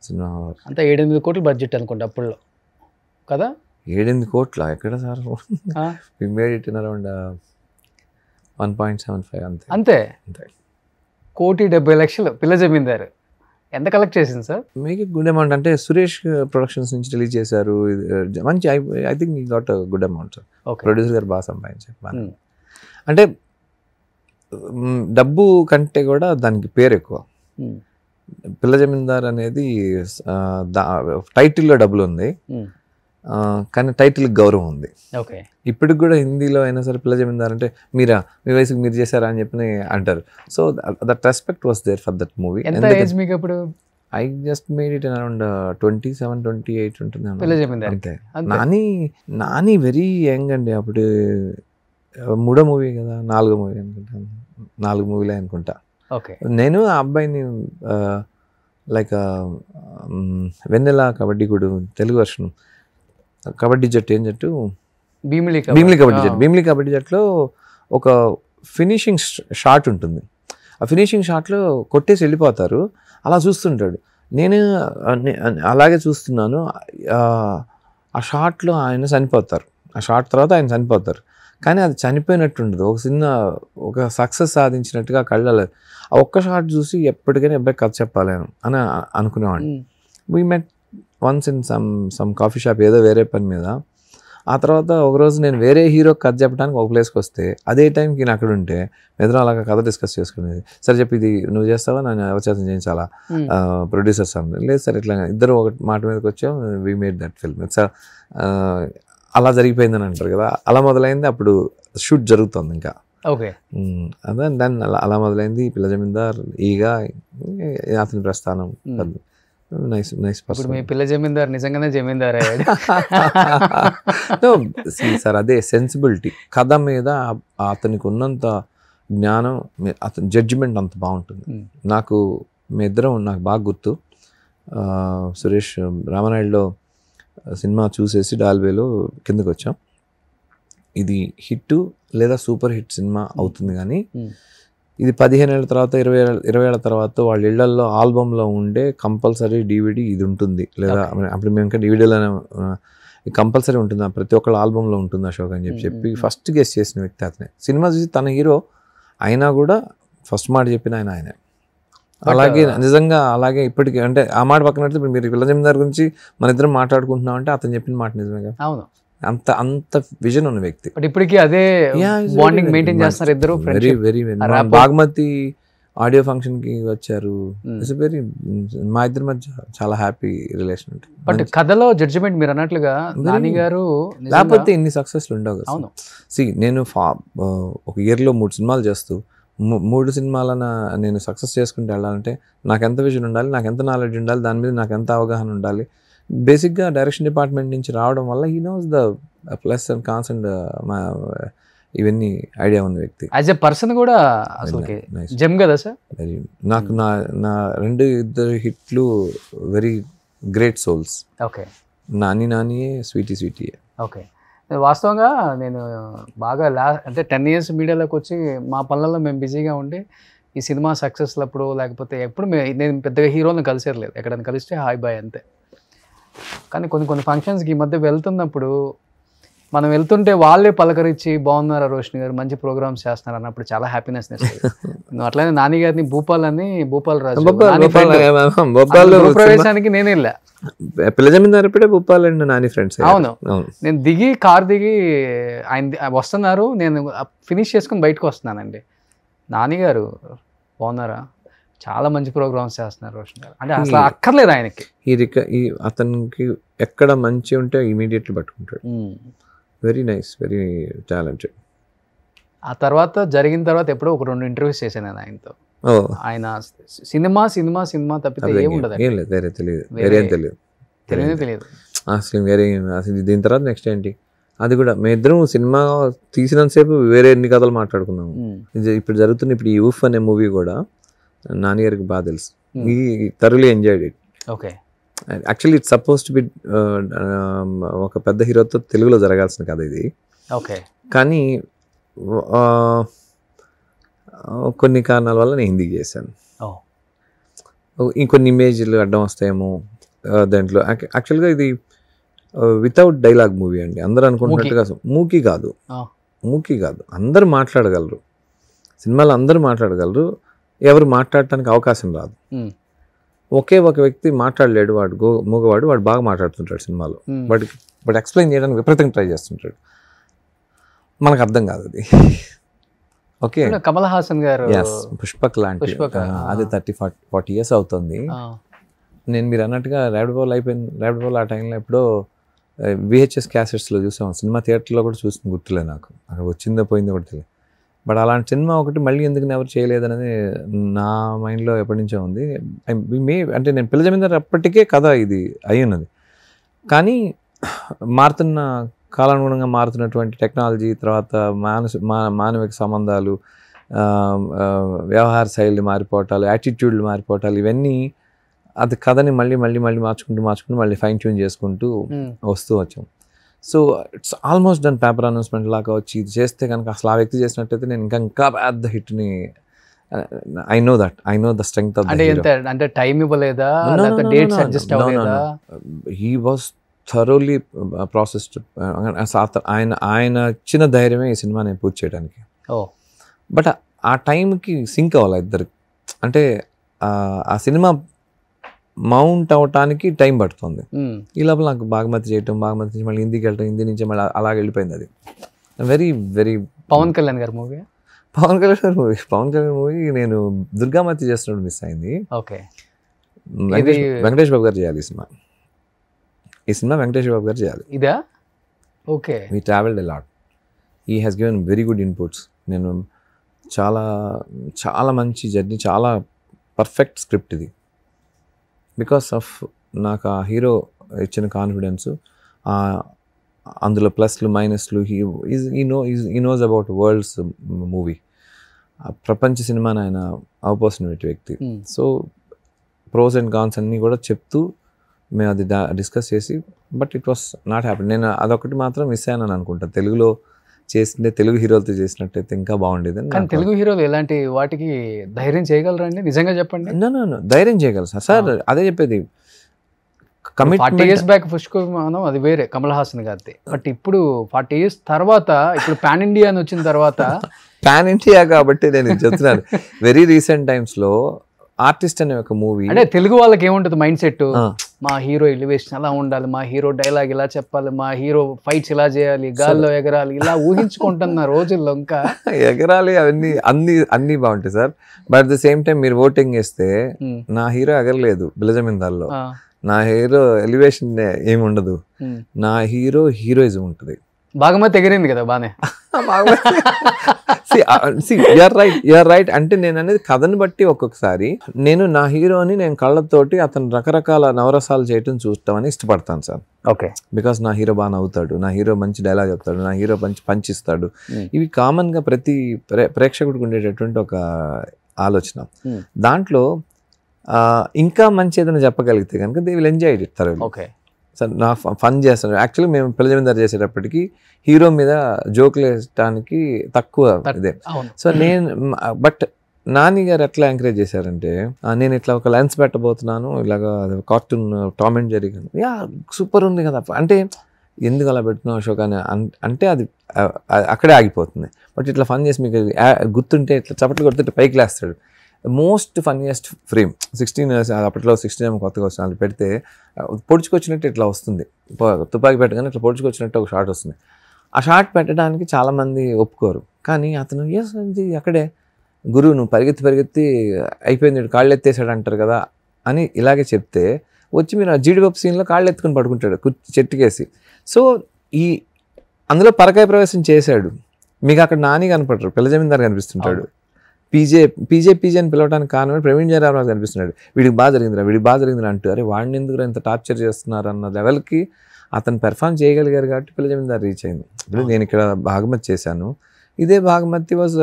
సినిమా. అంతా 7-8 కోట్ల బడ్జెట్ అనుకుంటా అప్పుడులో కదా. 7-8 కోట్ల ఎక్కడ sir? We made it in around 1.75 అంతే. 1,70,00,000 పిల్ల జమీందార్ ఎంత కలెక్ట్ చేసింది సార్? మీకు గుడ్ అమౌంట్ అంటే సురేష్ ప్రొడక్షన్స్ నుంచి రిలీజ్ చేశారు, మంచి, ఐ థింక్ ఈ got good amount sir. Producer గారు బాగా సంపాదించారు. అంటే డబ్బు కంటే కూడా దానికి పేరు ఎక్కువ. పిల్ల జమీందార్ అనేది టైటిల్లో డబ్బులు ఉంది, కానీ టైటిల్ గౌరవం ఉంది. ఇప్పటికి కూడా హిందీలో అయినా సరే పిల్ల జమీందార్ అంటే మీరా, మీ వయసుకు మీరు చేశారా అని చెప్పి అంటారు. So that respect was there for that movie. I just made it around 27, 28 ఉంటుంది అంతే. నాని వెరీ యంగ్ అండి అప్పుడు. 3వ మూవీ కదా, 4వ మూవీ అనుకుంటా, 4 మూవీలే అనుకుంటా. నేను ఆ అబ్బాయిని లైక్ వెన్నెల కబడ్డీ కూడా తెలుగు వర్షన్ కబడ్డీ జట్టు, ఏం జట్టు, భీమిలి కబడ్డీ జట్టు. భీమిలి కబడ్డీ జట్టులో ఒక ఫినిషింగ్ షాట్ ఉంటుంది. ఆ ఫినిషింగ్ షాట్లో కొట్టేసి వెళ్ళిపోతారు, అలా చూస్తుంటాడు. నేను అలాగే చూస్తున్నాను. ఆ షాట్లో ఆయన చనిపోతారు, ఆ షాట్ తర్వాత ఆయన చనిపోతారు, కానీ అది చనిపోయినట్టు ఉండదు, ఒక సక్సెస్ సాధించినట్టుగా కళ్ళలో. ఆ ఒక్క షాట్ చూసి ఎప్పటికైనా అబ్బాయి కథ చెప్పాలి అని అనుకునేవాడిని. We met once in some coffee shop, ఏదో వేరే పని మీద. ఆ తర్వాత ఒకరోజు నేను వేరే హీరో కథ చెప్పడానికి ఒక ప్లేస్కి వస్తే అదే టైంకి నేను అక్కడ ఉంటే ఇద్దరం అలాగా కథ డిస్కస్ చేసుకునేది. సరే చెప్పి ఇది నువ్వు చేస్తావా, నన్ను అవచేతం చేయించాలా ప్రొడ్యూసర్స్ అన్నారు. లేదు సార్ ఇట్లా ఇద్దరు ఒక మాట మీదకి వచ్చాం, we made that film. It's అలా జరిగిపోయిందని అంటారు కదా, అలా మొదలైంది. అప్పుడు షూట్ జరుగుతుంది ఇంకా. అదే దాన్ని అలా మొదలైంది పిల్ల జమీందార్. ఈగా అతని ప్రస్థానం. Nice nice person. మీ పిల్ల జమీందార్ నిజంగానే జమీందార్ అయ్యాడు సార్. అదే సెన్సిబిలిటీ, కథ మీద అతనికి ఉన్నంత జ్ఞానం, అతని జడ్జిమెంట్ అంత బాగుంటుంది. నాకు నాకు బాగా గుర్తు, సురేష్ రామనాయుడులో సినిమా చూసేసి డాల్వేలో కిందకి వచ్చాం. ఇది హిట్ లేదా సూపర్ హిట్ సినిమా అవుతుంది, కానీ ఇది 15 ఏళ్ళ తర్వాత 20 ఏళ్ళ తర్వాత వాళ్ళ ఇళ్లల్లో ఆల్బంలో ఉండే కంపల్సరీ DVD ఇది ఉంటుంది, లేదా అప్పుడు మేము ఇంకా DVDలోనే కంపల్సరీ ఉంటుంది, ప్రతి ఒక్కళ్ళ ఆల్బంలో ఉంటుంది అశోక్ అని చెప్పి ఫస్ట్ గెస్ట్ చేసిన వ్యక్తి అతనే. సినిమా చూసి తన హీరో అయినా కూడా ఫస్ట్ మాట చెప్పిన ఆయనే. అలాగే నిజంగా అలాగే ఇప్పటికీ, అంటే ఆ మాట పక్కన పెడితే ఇప్పుడు మీరు పిల్ల జమీందార్ గురించి మన ఇద్దరం మాట్లాడుకుంటున్నాం అంటే అతను చెప్పిన మాట నిజమే కదా. అవును, అంత విజన్ ఉన్న వ్యక్తి. ఇప్పటికీ అదే బాండింగ్ మెయింటైన్ చేస్తారు ఇద్దరు. Very very Bhaagamathie audio function కి వచ్చారు. వెరీ మా ఇద్దరి మధ్య చాలా హ్యాపీ రిలేషన్ ఉంటుంది. బట్ కథలో జడ్జిమెంట్ మీరు అన్నట్లుగా నాని గారు లేకపోతే ఇన్ని సక్సెస్లు ఉండవు కదా. నేను ఒక ఇయర్లో 3 సినిమాలు చేస్తూ 3 సినిమాలన నేను సక్సెస్ చేసుకుంటూ వెళ్ళాలంటే నాకు ఎంత విజన్ ఉండాలి, నాకు ఎంత నాలెడ్జ్ ఉండాలి, దాని మీద నాకు ఎంత అవగాహన ఉండాలి. బేసిక్గా డైరెక్షన్ డిపార్ట్మెంట్ నుంచి రావడం వల్ల he knows the plus and cons and ఇవన్నీ ఐడియా ఉన్న వ్యక్తి. యాజ్ ఎ పర్సన్ కూడా అసలు జెమ్ కదా సార్. నాకు నా 2 హిట్లు వెరీ గ్రేట్ సోల్స్. ఓకే, నానియే, స్వీటీయే. ఓకే, వాస్తవంగా నేను బాగా అంటే 10 years మీడియాలోకి వచ్చి మా పనులలో మేము బిజీగా ఉండి ఈ సినిమా సక్సెస్లప్పుడు లేకపోతే ఎప్పుడు నేను పెద్దగా హీరోలను కలిసేది లేదు. ఎక్కడైనా కలిస్తే హాయ్ బాయ్ అంతే. కానీ కొన్ని ఫంక్షన్స్కి ఈ మధ్య వెళ్తున్నప్పుడు మనం వెళ్తుంటే వాళ్ళే పలకరించి బాగున్నారా రోషిని గారు, మంచి ప్రోగ్రామ్స్ చేస్తున్నారు అన్నప్పుడు చాలా హ్యాపీనెస్ నువ్వు అట్లానే నాని గారిని భూపాల్ రాజు ప్రవేశానికి నేను వెళ్ళా. పిల్ల జమీందార్ భూపాల్ అండ్ నాని ఫ్రెండ్స్. అవును, నేను కార్ దిగి ఆయన వస్తున్నారు, నేను ఫినిష్ చేసుకుని బయటకు వస్తున్నానండి. నాని గారు బాగున్నారా, చాలా మంచి ప్రోగ్రామ్స్ చేస్తున్నారు రోషన్ గారు అంటే అసలు అక్కర్లేదు ఆయనకి. అతనికి ఎక్కడ మంచి ఉంటే ఇమీడియట్లీ పట్టుకుంటాడు. Very nice, very talented. ఆ తర్వాత జరిగిన తర్వాత ఎప్పుడో ఒక 2 ఇంటర్వ్యూస్ చేశాను నేను ఆయనతో. ఆయన సినిమా తప్పితే ఏముండదు, తెలియదు అసలు వేరే. అసలు దీని తర్వాత నెక్స్ట్ ఏంటి, అది కూడా మేమిద్దరం సినిమా తీసినంతసేపు వేరే ఎన్ని కథలు మాట్లాడుకున్నాము. ఇప్పుడు ఇప్పుడు ఈ ఊఫ్ అనే మూవీ కూడా నాని గారికి బాగా తెలుసు. ఈ thoroughly enjoyed it. Okay, actually it's suppose to be ఒక పెద్ద హీరోతో తెలుగులో జరగాల్సిన కథ ఇది. ఓకే, కానీ కొన్ని కారణాల వల్ల నేను హిందీకి చేశాను. ఇంకొన్ని ఇమేజ్లు అడ్డం వస్తాయేమో దాంట్లో. యాక్చువల్గా ఇది వితౌట్ డైలాగ్ మూవీ అండి. అందరూ అనుకుంటున్నట్టుగా మూకీ కాదు, అందరూ మాట్లాడగలరు. సినిమాలో అందరూ మాట్లాడగలరు, ఎవరు మాట్లాడటానికి అవకాశం రాదు. ఒకే ఒక వ్యక్తి మాట్లాడలేడు, మూగవాడు, వాడు బాగా మాట్లాడుతుంటాడు సినిమాలో. బట్ ఎక్స్ప్లెయిన్ చేయడానికి విపరీతంగా ట్రై చేస్తుంటాడు. మనకు అర్థం కాదు అది. ఓకే కమల్ హాసన్ గారు పుష్పక్ లాంటి అది 30-40 years అవుతుంది. నేను మీరు అన్నట్టుగా ర్యాపిడ్ బాల్ ఆ టైంలో ఎప్పుడో VHS క్యాసెట్స్లో చూసాం, సినిమా థియేటర్లో కూడా చూసిన గుర్తులేదు నాకు, అక్కడ వచ్చిందో పోయిందో కూడా తెలియదు. బట్ అలాంటి సినిమా ఒకటి మళ్ళీ ఎందుకు ఎవరు చేయలేదనేది నా మైండ్లో ఎప్పటి నుంచో ఉంది. అంటే నేను పిల్ల జమీందార్ అప్పటికే కథ ఇది అయి ఉన్నది, కానీ మారుతున్న కాలానుగుణంగా మారుతున్నటువంటి టెక్నాలజీ, తర్వాత మానవిక సంబంధాలు, వ్యవహార శైలి మారిపోవటాలు, యాటిట్యూడ్లు మారిపోవటాలు, ఇవన్నీ అది కథని మళ్ళీ మార్చుకుంటూ మళ్ళీ ఫైన్ ట్యూన్ చేసుకుంటూ వస్తూ వచ్చాం. So it's almost done paper announcement లాగా వచ్చి ఇది చేస్తే కనుక అసలు ఆ వ్యక్తి చేసినట్టయితే నేను ఇంకా పెద్ద హిట్ని I know the strength of అంటే టైం ఇవ్వలేదా, డేట్స్ అడ్జస్ట్ అవ్వలేదా? He was thoroughly processed. ఆయన ఇచ్చిన ధైర్యమే ఈ సినిమాని పూర్తి చేయడానికి. బట్ ఆ టైంకి సింక్ అవ్వాలి ఇద్దరు. అంటే ఆ సినిమా మౌంట్ అవటానికి టైం పడుతుంది. ఈ లోపల నాకు బాగమతి చేయటం, బాగమతి నుంచి మళ్ళీ హిందీకి వెళ్ళటం, హిందీ నుంచి మళ్ళీ అలాగే వెళ్ళిపోయింది. అది వెరీ పవన్ కళ్యాణ్ గారి మూవీ. పవన్ కళ్యాణ్ మూవీ నేను దుర్గామతి చేస్తున్నప్పుడు మిస్ అయింది. ఓకే, వెంకటేష్ బాబు గారు చేయాలి ఈ సినిమా వెంకటేష్ బాబు గారు చేయాలి. ఇదా? Okay. We travelled a lot. He has given very good inputs. నేను చాలా మంచి జర్నీ, చాలా పర్ఫెక్ట్ స్క్రిప్ట్ ఇది. బికాస్ ఆఫ్ నాకు ఆ హీరో ఇచ్చిన కాన్ఫిడెన్స్, అందులో ప్లస్లు మైనస్లు, he knows about worlds movie, ప్రపంచ సినిమాని ఆయన అవపోసిన వ్యక్తి. సో ప్రోస్ అండ్ కాన్స్ అన్నీ కూడా చెప్తూ మేము అది డిస్కస్ చేసి, but it was not happy. నేను అదొకటి మాత్రం మిస్ అయ్యానని అనుకుంటా. తెలుగులో చేసిందే తెలుగు హీరోలతో చేసినట్టయితే ఇంకా బాగుండేది. కానీ తెలుగు హీరోలు ఎలాంటి వాటికి ధైర్యం చేయగలరండి? నిజంగా చెప్పండి. ధైర్యం చేయగలరు సార్. అదే చెప్పేది. 40 years బ్యాక్ పుష్పమానం అది వేరే, కమల్ హాసన్ గారిది. బట్ ఇప్పుడు 40 years తర్వాత, ఇప్పుడు పాన్ ఇండియా అని వచ్చిన తర్వాత పాన్ ఇండియా కాబట్టి నేను చెప్తున్నాను. వెరీ రీసెంట్ టైమ్స్లో ఆర్టిస్ట్ అనే ఒక మూవీ, అంటే తెలుగు వాళ్ళకి ఏముంటుంది మైండ్ సెట్, మా హీరో ఎలివేషన్ అలా ఉండాలి, మా హీరో డైలాగ్ ఇలా చెప్పాలి, మా హీరో ఫైట్స్ ఇలా చేయాలి, గాల్లో ఎగరాలి, ఇలా ఊహించుకుంటున్న రోజుల్లో ఇంకా ఎగరాలి అన్ని బాగుంటాయి sir. But at the same time మీరు ఓటింగ్ వేస్తే నా హీరో ఎగరలేదు బిలజమిందాల్లో, నా హీరో ఎలివేషన్ ఏమి ఉండదు, నా హీరోయిజం ఉంటుంది. బాగమతి ఎగిరింది కదా బానే. You're right. అంటే నేను అనేది కథను బట్టి ఒక్కొక్కసారి నేను నా హీరోని నేను కళ్ళతోటి అతను రకరకాల నవరసాలు చేయటం చూస్తామని ఇష్టపడతాను సార్. ఓకే, బికాస్ నా హీరో బాగా నవ్వుతాడు, నా హీరో మంచి డైలాగ్ చెప్తాడు, నా హీరో పంచిస్తాడు. ఇవి కామన్గా ప్రతి ప్రేక్షకుడికి ఉండేటటువంటి ఒక ఆలోచన. దాంట్లో ఇంకా మంచి ఏదైనా చెప్పగలిగితే కనుక they will enjoy it thoroughly. Okay sir, నా ఫన్ చేస్తాను. యాక్చువల్లీ మేము పిల్ల జమీందార్ చేసేటప్పటికి హీరో మీద జోకులు వేయడానికి తక్కువ ఇదే. సో బట్ నాని గారు ఎట్లా ఎంకరేజ్ చేశారంటే, నేను ఇట్లా ఒక లెన్స్ పెట్టబోతున్నాను, ఇలాగా cartoon Tom and Jerry, super ఉంది కదా అంటే ఎందుకు అలా పెడుతున్నావు అశోక్ అని అంటే అది అక్కడే ఆగిపోతుంది. బట్ ఇట్లా ఫన్ చేసి మీకు గుర్తుంటే ఇట్లా చప్పట్లు కొడుతుంటే పైకి లేస్తాడు. మోస్ట్ ఫన్నీయెస్ట్ ఫ్రేమ్ 16 years అప్పట్లో 16 కొత్తగా వచ్చిన వాళ్ళు పెడితే పొడుచుకొచ్చినట్టు ఇట్లా వస్తుంది, తుపాకీ పెట్టగానే ఇట్లా పొడుచుకొచ్చినట్టు ఒక షాట్ వస్తుంది. ఆ షాట్ పెట్టడానికి చాలామంది ఒప్పుకోరు, కానీ అతను ఇది అక్కడే గురువు నువ్వు పరిగెత్తి అయిపోయింది కాళ్ళు ఎత్తేసాడు అంటారు కదా అని ఇలాగే చెప్తే వచ్చి మీరు ఆ జీడిపప్పు సీన్లో కాళ్ళు ఎత్తుకుని పడుకుంటాడు చెట్టుకేసి. సో అందులో పరకాయ ప్రవేశం చేశాడు. మీకు అక్కడ నాని కనపడరు, పిల్ల జమీందార్ కనిపిస్తుంటాడు. పీజే అని పిలవడానికి కారణం ప్రవీణ్ జయరామరాజు కనిపిస్తున్నాడు. వీడికి బాగా జరిగిందిరా అంటూ, అరే వాడిని ఎందుకు ఇంత టార్చర్ చేస్తున్నారు అన్న లెవెల్కి అతను పెర్ఫామ్ చేయగలిగారు కాబట్టి పిల్ల జమీందార్ రీచ్ అయింది. ఇప్పుడు నేను ఇక్కడ భాగమతి చేశాను, ఇదే భాగమతి వాజ్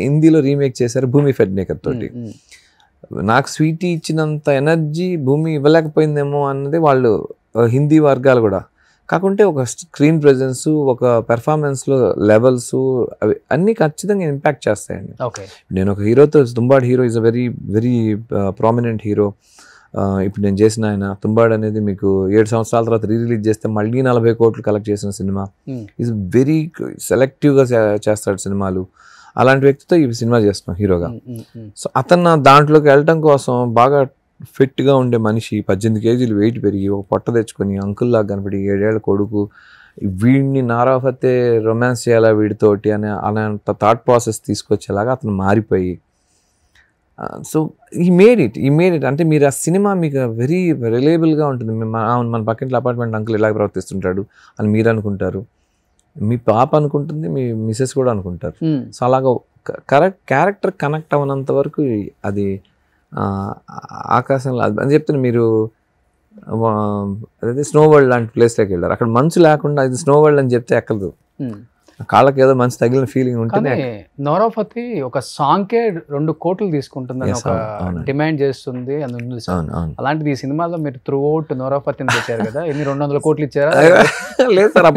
హిందీలో రీమేక్ చేశారు భూమి ఫెడ్నేకర్ తోటి. నాకు స్వీటీ ఇచ్చినంత ఎనర్జీ భూమి ఇవ్వలేకపోయిందేమో అన్నది వాళ్ళు హిందీ వర్గాలు కూడా. కాకుంటే ఒక స్క్రీన్ ప్రెజెన్స్, ఒక పెర్ఫార్మెన్స్లో లెవెల్స్, అవి అన్నీ ఖచ్చితంగా ఇంపాక్ట్ చేస్తాయండి. నేను ఒక హీరోతో, Tumbbad hero is a very prominent hero. ఇప్పుడు నేను చేసిన ఆయన తుంబాడ్ అనేది మీకు 7 సంవత్సరాల తర్వాత రిలీజ్ చేస్తే మళ్ళీ 40 కోట్లు కలెక్ట్ చేసిన సినిమా. ఈజ్ వెరీ సెలెక్టివ్గా చేస్తాడు సినిమాలు. అలాంటి వ్యక్తితో ఈ సినిమా చేస్తున్నాం హీరోగా. సో అతను దాంట్లోకి వెళ్ళటం కోసం బాగా ఫిట్గా ఉండే మనిషి, 18 kgs వెయిట్ పెరిగి ఒక పొట్ట తెచ్చుకొని అంకుల్లాగా కనపడి 7 ఏళ్ల కొడుకు, వీడిని నారాఫతే రొమాన్స్ చేయాలా వీడితోటి అనే థాట్ ప్రాసెస్ తీసుకొచ్చేలాగా అతను మారిపోయి సో ఈ మేడ్ ఇట్ అంటే మీరు ఆ సినిమా మీకు వెరీ రిలయబుల్గా ఉంటుంది. మన పక్కింట్లో అపార్ట్మెంట్ అంకుల్ ఇలాగ ప్రవర్తిస్తుంటాడు అని మీరు అనుకుంటారు, మీ పాప అనుకుంటుంది, మీ మిసెస్ కూడా అనుకుంటారు. సో అలాగా క్యారెక్టర్ కనెక్ట్ అవ్వనంత వరకు అది ఆకాశంలో అని చెప్తున్నా. మీరు అదే స్నో వరల్డ్ లాంటి ప్లేస్లోకి వెళ్ళారు, అక్కడ మంచు లేకుండా ఇది స్నో వరల్డ్ అని చెప్తే ఎక్కదు, కాళ్ళకి ఏదో మంచి తగిలిన ఫీలింగ్ ఉంటుంది. నోరాఫతి ఒక సాంగ్కే 2 కోట్లు తీసుకుంటుందని ఒక డిమాండ్ చేస్తుంది. అలాంటిది ఈ సినిమాలో మీరు త్రూ అవుట్ నోరాఫతిని తెచ్చారు కదా, ఎన్ని 200 కోట్లు ఇచ్చారా? లేదు సార్,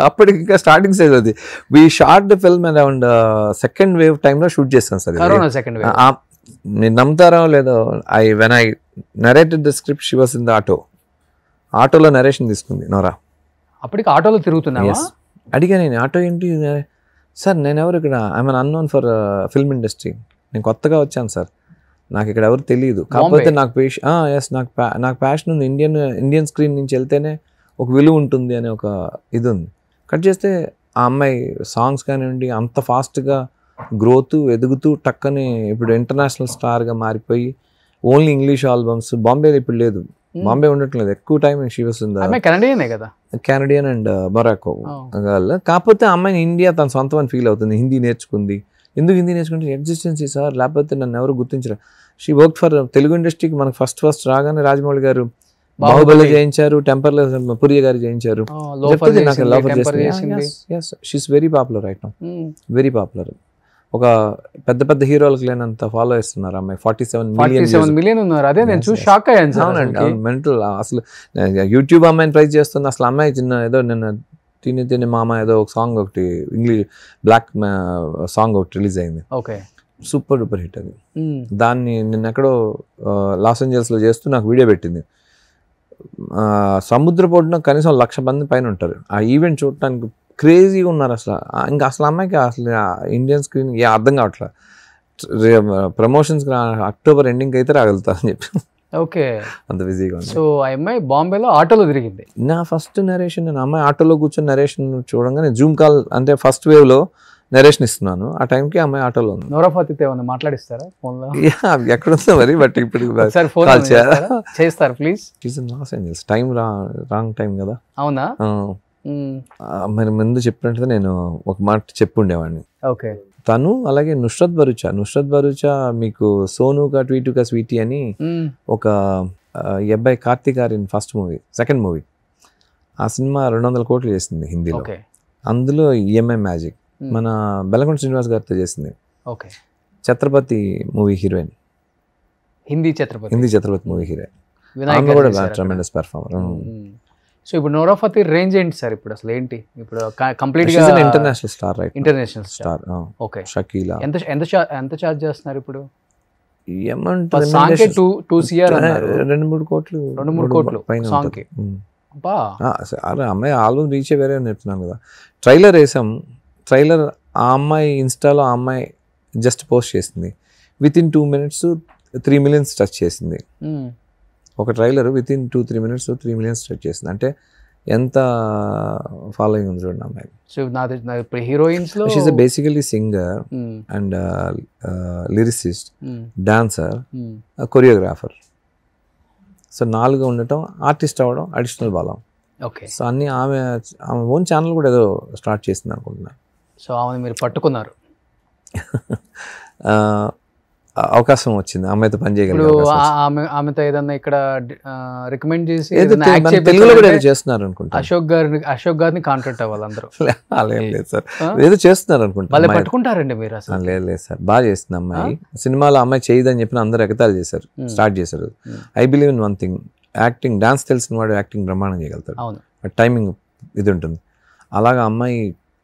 అప్పటికి ఇంకా స్టార్టింగ్ స్టేజ్ అది. We shot the film around second wave టైంలో షూట్ చేస్తాం సార్. Corona second wave. మీరు నమ్ముతారో లేదో, when I narrated the script she was in the ఆటోలో నరేషన్ తీసుకుంది నోరా. అప్పటికి ఆటోలో తిరుగుతున్నావా? అడిగా నేను, ఆటో ఏంటి సార్, నేను ఎవరు ఇక్కడ, I'm an unknown for film industry, నేను కొత్తగా వచ్చాను సార్, నాకు ఇక్కడ ఎవరు తెలియదు, కాకపోతే నాకు నాకు ప్యాషన్ ఉంది, ఇండియన్ స్క్రీన్ నుంచి వెళ్తేనే ఒక విలువ ఉంటుంది అనే ఒక ఇది ఉంది. కట్ చేస్తే ఆ అమ్మాయి సాంగ్స్ కానివ్వండి అంత ఫాస్ట్గా గ్రోత్ ఎదుగుతూ టక్కని ఇప్పుడు ఇంటర్నేషనల్ స్టార్గా మారిపోయి ఓన్లీ ఇంగ్లీష్ ఆల్బమ్స్. బాంబే ఇప్పుడు లేదు, బాంబే ఉండట్లేదు ఎక్కువ time. She was in the Canadian and Morocco girl. కాకపోతే అమ్మాయిని ఇండియా తన సొంతం అని ఫీల్ అవుతుంది. హిందీ నేర్చుకుంది. ఎందుకు హిందీ నేర్చుకుంటే ఎగ్జిస్టెన్సీ సార్, లేకపోతే నన్ను ఎవరు గుర్తించరు. షీ వర్క్ ఫర్ తెలుగు ఇండస్ట్రీకి. మనకు ఫస్ట్ రాగానే రాజమౌళి గారు బాహుబలి చేయించారు, టెంపర్లో పురి గారు చేయించారు. She's very popular right now, very popular. ఒక పెద్ద హీరోలకు లేనంత ఫాలో చేస్తున్నారు అమ్మాయి. 47 మిలియన్ ఉన్నారు. అదే నేను చూసి షాక్ అయ్యాను. అవునండి, మెంటల్. అసలు యూట్యూబ్ అమ్మాయిని ట్రై చేస్తుంది. అసలు అమ్మాయి చిన్న ఏదో నిన్న తిని మామ ఏదో ఒక సాంగ్ ఒకటి ఇంగ్లీష్ బ్లాక్ సాంగ్ ఒకటి రిలీజ్ అయింది. ఓకే, సూపర్ డూపర్ హిట్ అది. దాన్ని నిన్న ఎక్కడో లాస్ ఏంజల్స్లో చేస్తూ నాకు వీడియో పెట్టింది. సముద్రపోటున కనీసం 1,00,000 మంది పైన ఉంటారు. ఆ ఈవెంట్ చూడటానికి క్రేజీగా ఉన్నారు. అసలు అమ్మాయికి అసలు ఇండియన్ స్క్రీన్ అర్థం కావట్లేదు. ప్రమోషన్స్ అక్టోబర్ ఎండింగ్ అయితే రాగలుగుతారని చెప్పి. ఓకే, అంత బిజీగా ఉంది. సో ఆ అమ్మాయి బాంబేలో ఆటోలో తిరిగింది. నా ఫస్ట్ నరేషన్, నేను అమ్మాయి ఆటోలో కూర్చొని నరేషన్ చూడంగానే జూమ్ కాల్ అంటే ఫస్ట్ వేవ్లో నరేషన్ ఇస్తున్నాను. ఆ టైంకి అమ్మాయి ఆటోలో ఉంది. నోరాఫతితో ఏమన్నా మాట్లాడిస్తారా ఫోన్లో? ఎక్కడుందో మరి, బట్ ఇప్పుడు చేస్తారు please. Los Angeles time wrong time కదా. అవునా? మరి ముందు చెప్పినట్టుగా నేను ఒక మాట చెప్పి ఉండేవాడిని. ఓకే. తను అలాగే నుష్రత్ భరూచా మీకు సోను కా ట్వీటు కా స్వీటీ అని ఒక అబ్బాయి కార్తీక్ గారి సెకండ్ మూవీ, ఆ సినిమా 200 కోట్లు చేసింది హిందీలో. అందులో ఈఎంఐ మ్యాజిక్ మన బెల్లంకొండ శ్రీనివాస్ గారితో చేసింది. Okay. Chhatrapati movie heroine, Hindi Chhatrapati movie heroine కూడా ట్రెమెండస్ పెర్ఫార్మర్. సో ఇప్పుడు నోరాఫతి రేంజ్ ఏంటి సార్? ఇప్పుడు అసలు ఏంటి ఇప్పుడు కంప్లీట్ గా international star, right? International star. Okay. Shakeela. ఎంత చార్జ్ చేస్తున్నారు ఇప్పుడు? ఏమంటారు, 2 CR అన్నారు. 2-3 కోట్లు సాంగ్ కి. అమ్మాయి ఆల్బమ్ రీచ్ వేరే చెప్తున్నాను కదా. ట్రైలర్ వేసాం. ట్రైలర్ ఆ అమ్మాయి ఇన్స్టాలో ఆ అమ్మాయి జస్ట్ పోస్ట్ చేసింది. వితిన్ 2 minutes 3 million టచ్ చేసింది. ఒక trailer within 2-3 minutes 3 million touch చేసింది. అంటే ఎంత ఫాలోయింగ్ ఉంది చూడండి అమ్మాయి. సో ఇప్పుడు హీరోయిన్స్ లో she is basically singer and lyricist, dancer, choreographer. So 4 ఉండటం, ఆర్టిస్ట్ అవ్వడం, అడిషనల్ బలం. ఓకే. సో అన్ని ఆమె ఓన్ ఛానల్ కూడా ఏదో స్టార్ట్ చేసింది అనుకుంటున్నాను. సో ఆమెను మీరు పట్టుకున్నారు. అవకాశం వచ్చింది, అమ్మాయితో పని చేయగలిగే. ఆమెతో ఏదన్నా ఇక్కడ రికమెండ్ చేసి తెలుగులో కూడా ఏదో చేస్తున్నారు అనుకుంటా. అశోక్ గారిని కాంటాక్ట్ అవ్వాలి అందరూ. అలా లేదు సార్, ఏదో చేస్తున్నారు అనుకుంటా. వాళ్ళు పట్టుకుంటారండి మీరు అసలు? లేదు సార్, బాగా చేస్తుంది అమ్మాయి. సినిమాలో అమ్మాయి చేయదని చెప్పిన అందరూ ఎగతాలు చేశారు, స్టార్ట్ చేశారు. I believe in one thing, acting, dance తెలిసిన వాడు యాక్టింగ్ బ్రహ్మాండం చేయగలుగుతాడు. టైమింగ్ ఇది ఉంటుంది. అలాగా అమ్మాయి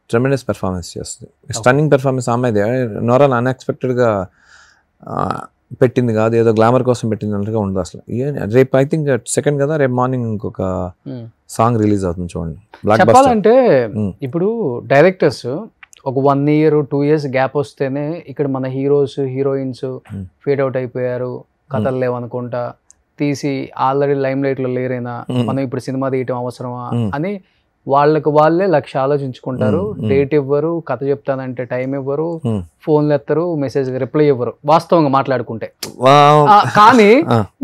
ట్రెమెండస్ పెర్ఫార్మెన్స్ చేస్తుంది, స్టన్నింగ్ పెర్ఫార్మెన్స్. అమ్మాయిది నోరాన్ అన్ఎక్స్పెక్టెడ్గా పెట్టింది కాదు, ఏదో గ్లామర్ కోసం పెట్టింది అన్నట్టుగా ఉండదు అసలు. రేపు ఐ థింక్ 2nd కదా, రేపు మార్నింగ్ ఇంకొక సాంగ్ రిలీజ్ అవుతుంది చూడండి. చెప్పాలంటే ఇప్పుడు డైరెక్టర్స్ ఒక 1 year 2 years గ్యాప్ వస్తేనే ఇక్కడ మన హీరోస్ హీరోయిన్స్ ఫేడ్ అవుట్ అయిపోయారు, కథలు లేవనుకుంటా తీసి ఆల్రెడీ లైమ్ లైట్ లో లేరైనా మనం ఇప్పుడు సినిమా తీయటం అవసరమా అని వాళ్ళకి వాళ్ళే లక్ష ఆలోచించుకుంటారు, డేట్ ఇవ్వరు, కథ చెప్తానంటే టైం ఇవ్వరు, ఫోన్లు ఎత్తరు, మెసేజ్ రిప్లై ఇవ్వరు, వాస్తవంగా మాట్లాడుకుంటే. కానీ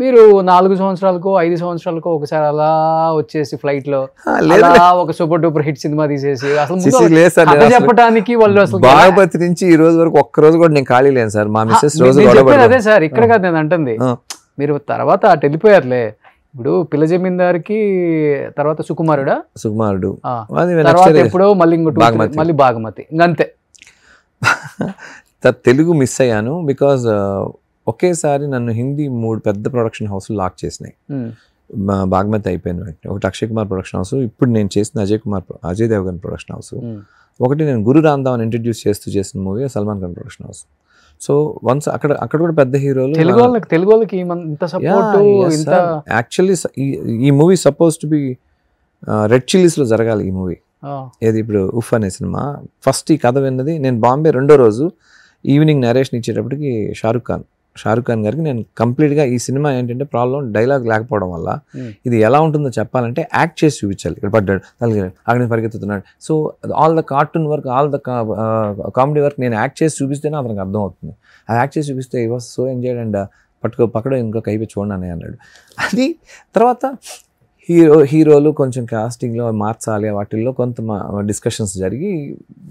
మీరు 4 సంవత్సరాలకో 5 సంవత్సరాలకో ఒకసారి అలా వచ్చేసి ఫ్లైట్ లో అలా ఒక సూపర్ డూపర్ హిట్ సినిమా తీసేసి అసలు చెప్పడానికి వాళ్ళు అసలు బాగపతి నుంచి ఈ రోజు వరకు ఒక్క రోజు కూడా నేను ఖాళీ లేను సార్. మా మిస్సెస్ రోజు అదే సార్, ఇక్కడ కాదు నేను అంటుంది, మీరు తర్వాత అటు వెళ్ళిపోయారులే. ఇప్పుడు పిల్ల జమీందారికి తర్వాత సుకుమారుడు తర్వాత ఎప్పుడో మళ్ళీ బాగమతి, ఇంకంతే. తెలుగు మిస్ అయ్యాను బికాజ్ ఒకేసారి నన్ను హిందీ 3 పెద్ద ప్రొడక్షన్ హౌస్లు లాక్ చేసినాయి. బాగమతి అయిపోయిన వెంటనే ఒకటి అక్షయ్ కుమార్ ప్రొడక్షన్ హౌస్, ఇప్పుడు నేను చేసిన అజయ్ దేవగన్ ప్రొడక్షన్ హౌస్, ఒకటి నేను గురు రాంధావన్ ఇంట్రడ్యూస్ చేసిన movie Salman Khan production house. So once అక్కడ కూడా పెద్ద హీరోలు. తెలుగు వాళ్ళకి ఇంత సపోర్ట్. యాక్చువల్లీ ఈ movie suppose to be red chillies లో జరగాలి ఈ మూవీ. ఏది ఇప్పుడు ఉఫ్ అనే సినిమా ఫస్ట్ ఈ కథ విన్నది నేను బాంబే రెండో రోజు ఈవినింగ్ నరేషన్ ఇచ్చేటప్పటికి షారుఖ్ ఖాన్ గారికి నేను కంప్లీట్గా ఈ సినిమా ఏంటంటే ప్రాబ్లం డైలాగ్ లేకపోవడం వల్ల ఇది ఎలా ఉంటుందో చెప్పాలంటే యాక్ట్ చేసి చూపించాలి. ఇక్కడ పడ్డాడు అక్కడ పరిగెత్తుతున్నాడు, so all the cartoon work all the comedy work నేను యాక్ట్ చేసి చూపిస్తేనే అతనికి అర్థం అవుతుంది. అది యాక్ట్ చేసి చూపిస్తే ఈ వాస్ సో ఎంజాయ్డ్ అండ్ పక్కడో ఇంకో కైపి చూడండి అని అన్నాడు. అది తర్వాత హీరోలు కొంచెం కాస్టింగ్లో మార్చాలి, వాటిల్లో కొంత డిస్కషన్స్ జరిగి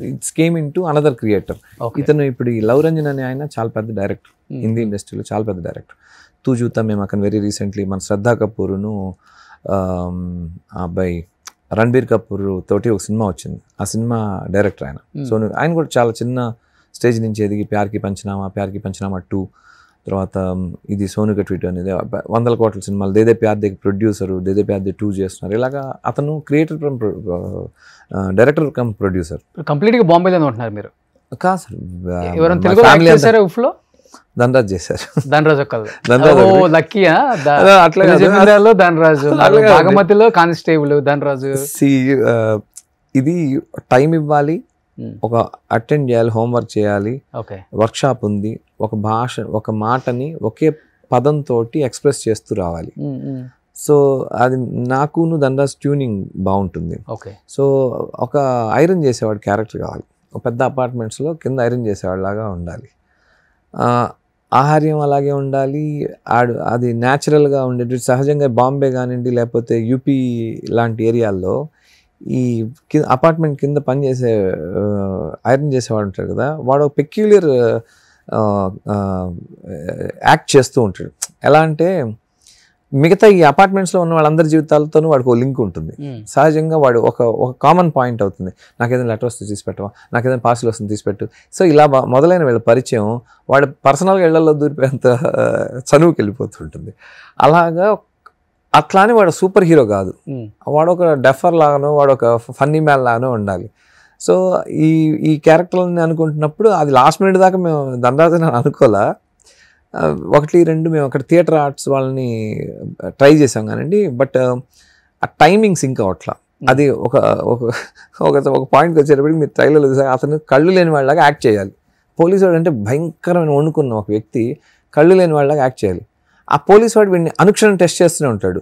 it's came in to another creator. ఇతను ఇప్పుడు ఈ లవ్ రంజన్ అనే ఆయన చాలా పెద్ద డైరెక్టర్, హిందీ ఇండస్ట్రీలో చాలా పెద్ద డైరెక్టర్. తూ జూతా మేము అక్కడ వెరీ రీసెంట్లీ మన శ్రద్ధా కపూర్ను ఆ అబ్బాయి రణబీర్ కపూర్ తోటి ఒక సినిమా వచ్చింది, ఆ సినిమా డైరెక్టర్ ఆయన. సో ఆయన కూడా చాలా చిన్న స్టేజ్ నుంచి ఎదిగి ప్యార్కి పంచనామా 2 తర్వాత ఇది సోను కట్ ట్వీట్ అనేది 100 కోట్ల సినిమాలు, దేదే ప్యార్ దే ప్రొడ్యూసరు, దేదే ప్యార్ దే 2 చేస్తున్నారు. ఇలాగా అతను creator from director come producer. కంప్లీట్గా బాంబేలోనే ఉంటున్నారు మీరు? కాదు సార్, ధనరాజ్ చేశారు. ధనరాజ్ లక్కీయా అట్లా ధనరాజు, బాగమతిలో కానిస్టేబుల్ ధనరాజు. ఇది టైం ఇవ్వాలి, ఒక అటెండ్ చేయాలి, హోంవర్క్ చేయాలి, వర్క్షాప్ ఉంది, ఒక మాటని ఒకే పదంతో ఎక్స్ప్రెస్ చేస్తూ రావాలి. సో అది నాకును ధనరాజ్ ట్యూనింగ్ బాగుంటుంది. సో ఒక ఐరన్ చేసేవాడు క్యారెక్టర్ కావాలి, ఒక పెద్ద అపార్ట్మెంట్స్లో కింద ఐరన్ చేసేవాడు లాగా ఉండాలి, ఆహార్యం అలాగే ఉండాలి, అది న్యాచురల్గా ఉండేది. సహజంగా బాంబే కానివ్వండి లేకపోతే యూపీ లాంటి ఏరియాల్లో ఈ అపార్ట్మెంట్ కింద పనిచేసే ఐరన్ చేసేవాడు ఉంటాడు కదా, వాడు పెక్యులర్ యాక్ట్ చేస్తూ ఉంటాడు. ఎలా అంటే మిగతా ఈ అపార్ట్మెంట్స్లో ఉన్న వాళ్ళందరి జీవితాలతోనూ వాడికి ఒక లింక్ ఉంటుంది. సహజంగా వాడు ఒక కామన్ పాయింట్ అవుతుంది, నాకేదైనా లెటర్ వస్తే తీసి పెట్టవా, నాకేదైనా పార్సిల్ వస్తుంది తీసిపెట్టు. సో ఇలా మొదలైన వీళ్ళ పరిచయం వాడు పర్సనల్గా ఇళ్లలో దూరిపోయేంత చనువుకి వెళ్ళిపోతుంటుంది. అలాగా అట్లానే వాడు సూపర్ హీరో కాదు, వాడు ఒక డెఫర్ లాగానో వాడు ఒక ఫన్నీ మ్యాన్ లాగానో ఉండాలి. సో ఈ క్యారెక్టర్ని అనుకుంటున్నప్పుడు అది లాస్ట్ మినిట్ దాకా మేము ధనరాజ్ అని అనుకోలే. 1-2 మేము అక్కడ థియేటర్ ఆర్ట్స్ వాళ్ళని ట్రై చేసాం కానండి, బట్ ఆ టైమింగ్స్ ఇంకా అట్లా. అది ఒక పాయింట్కి వచ్చేటప్పటికి మీరు ట్రైలర్లో చూసాక అతను కళ్ళు లేని వాళ్ళలాగా యాక్ట్ చేయాలి. పోలీసు వాడు అంటే భయంకరమైన వండుకున్న ఒక వ్యక్తి కళ్ళు లేని వాళ్ళలాగా యాక్ట్ చేయాలి. ఆ పోలీసు వాడు వీడిని అనుక్షణం టెస్ట్ చేస్తూనే ఉంటాడు.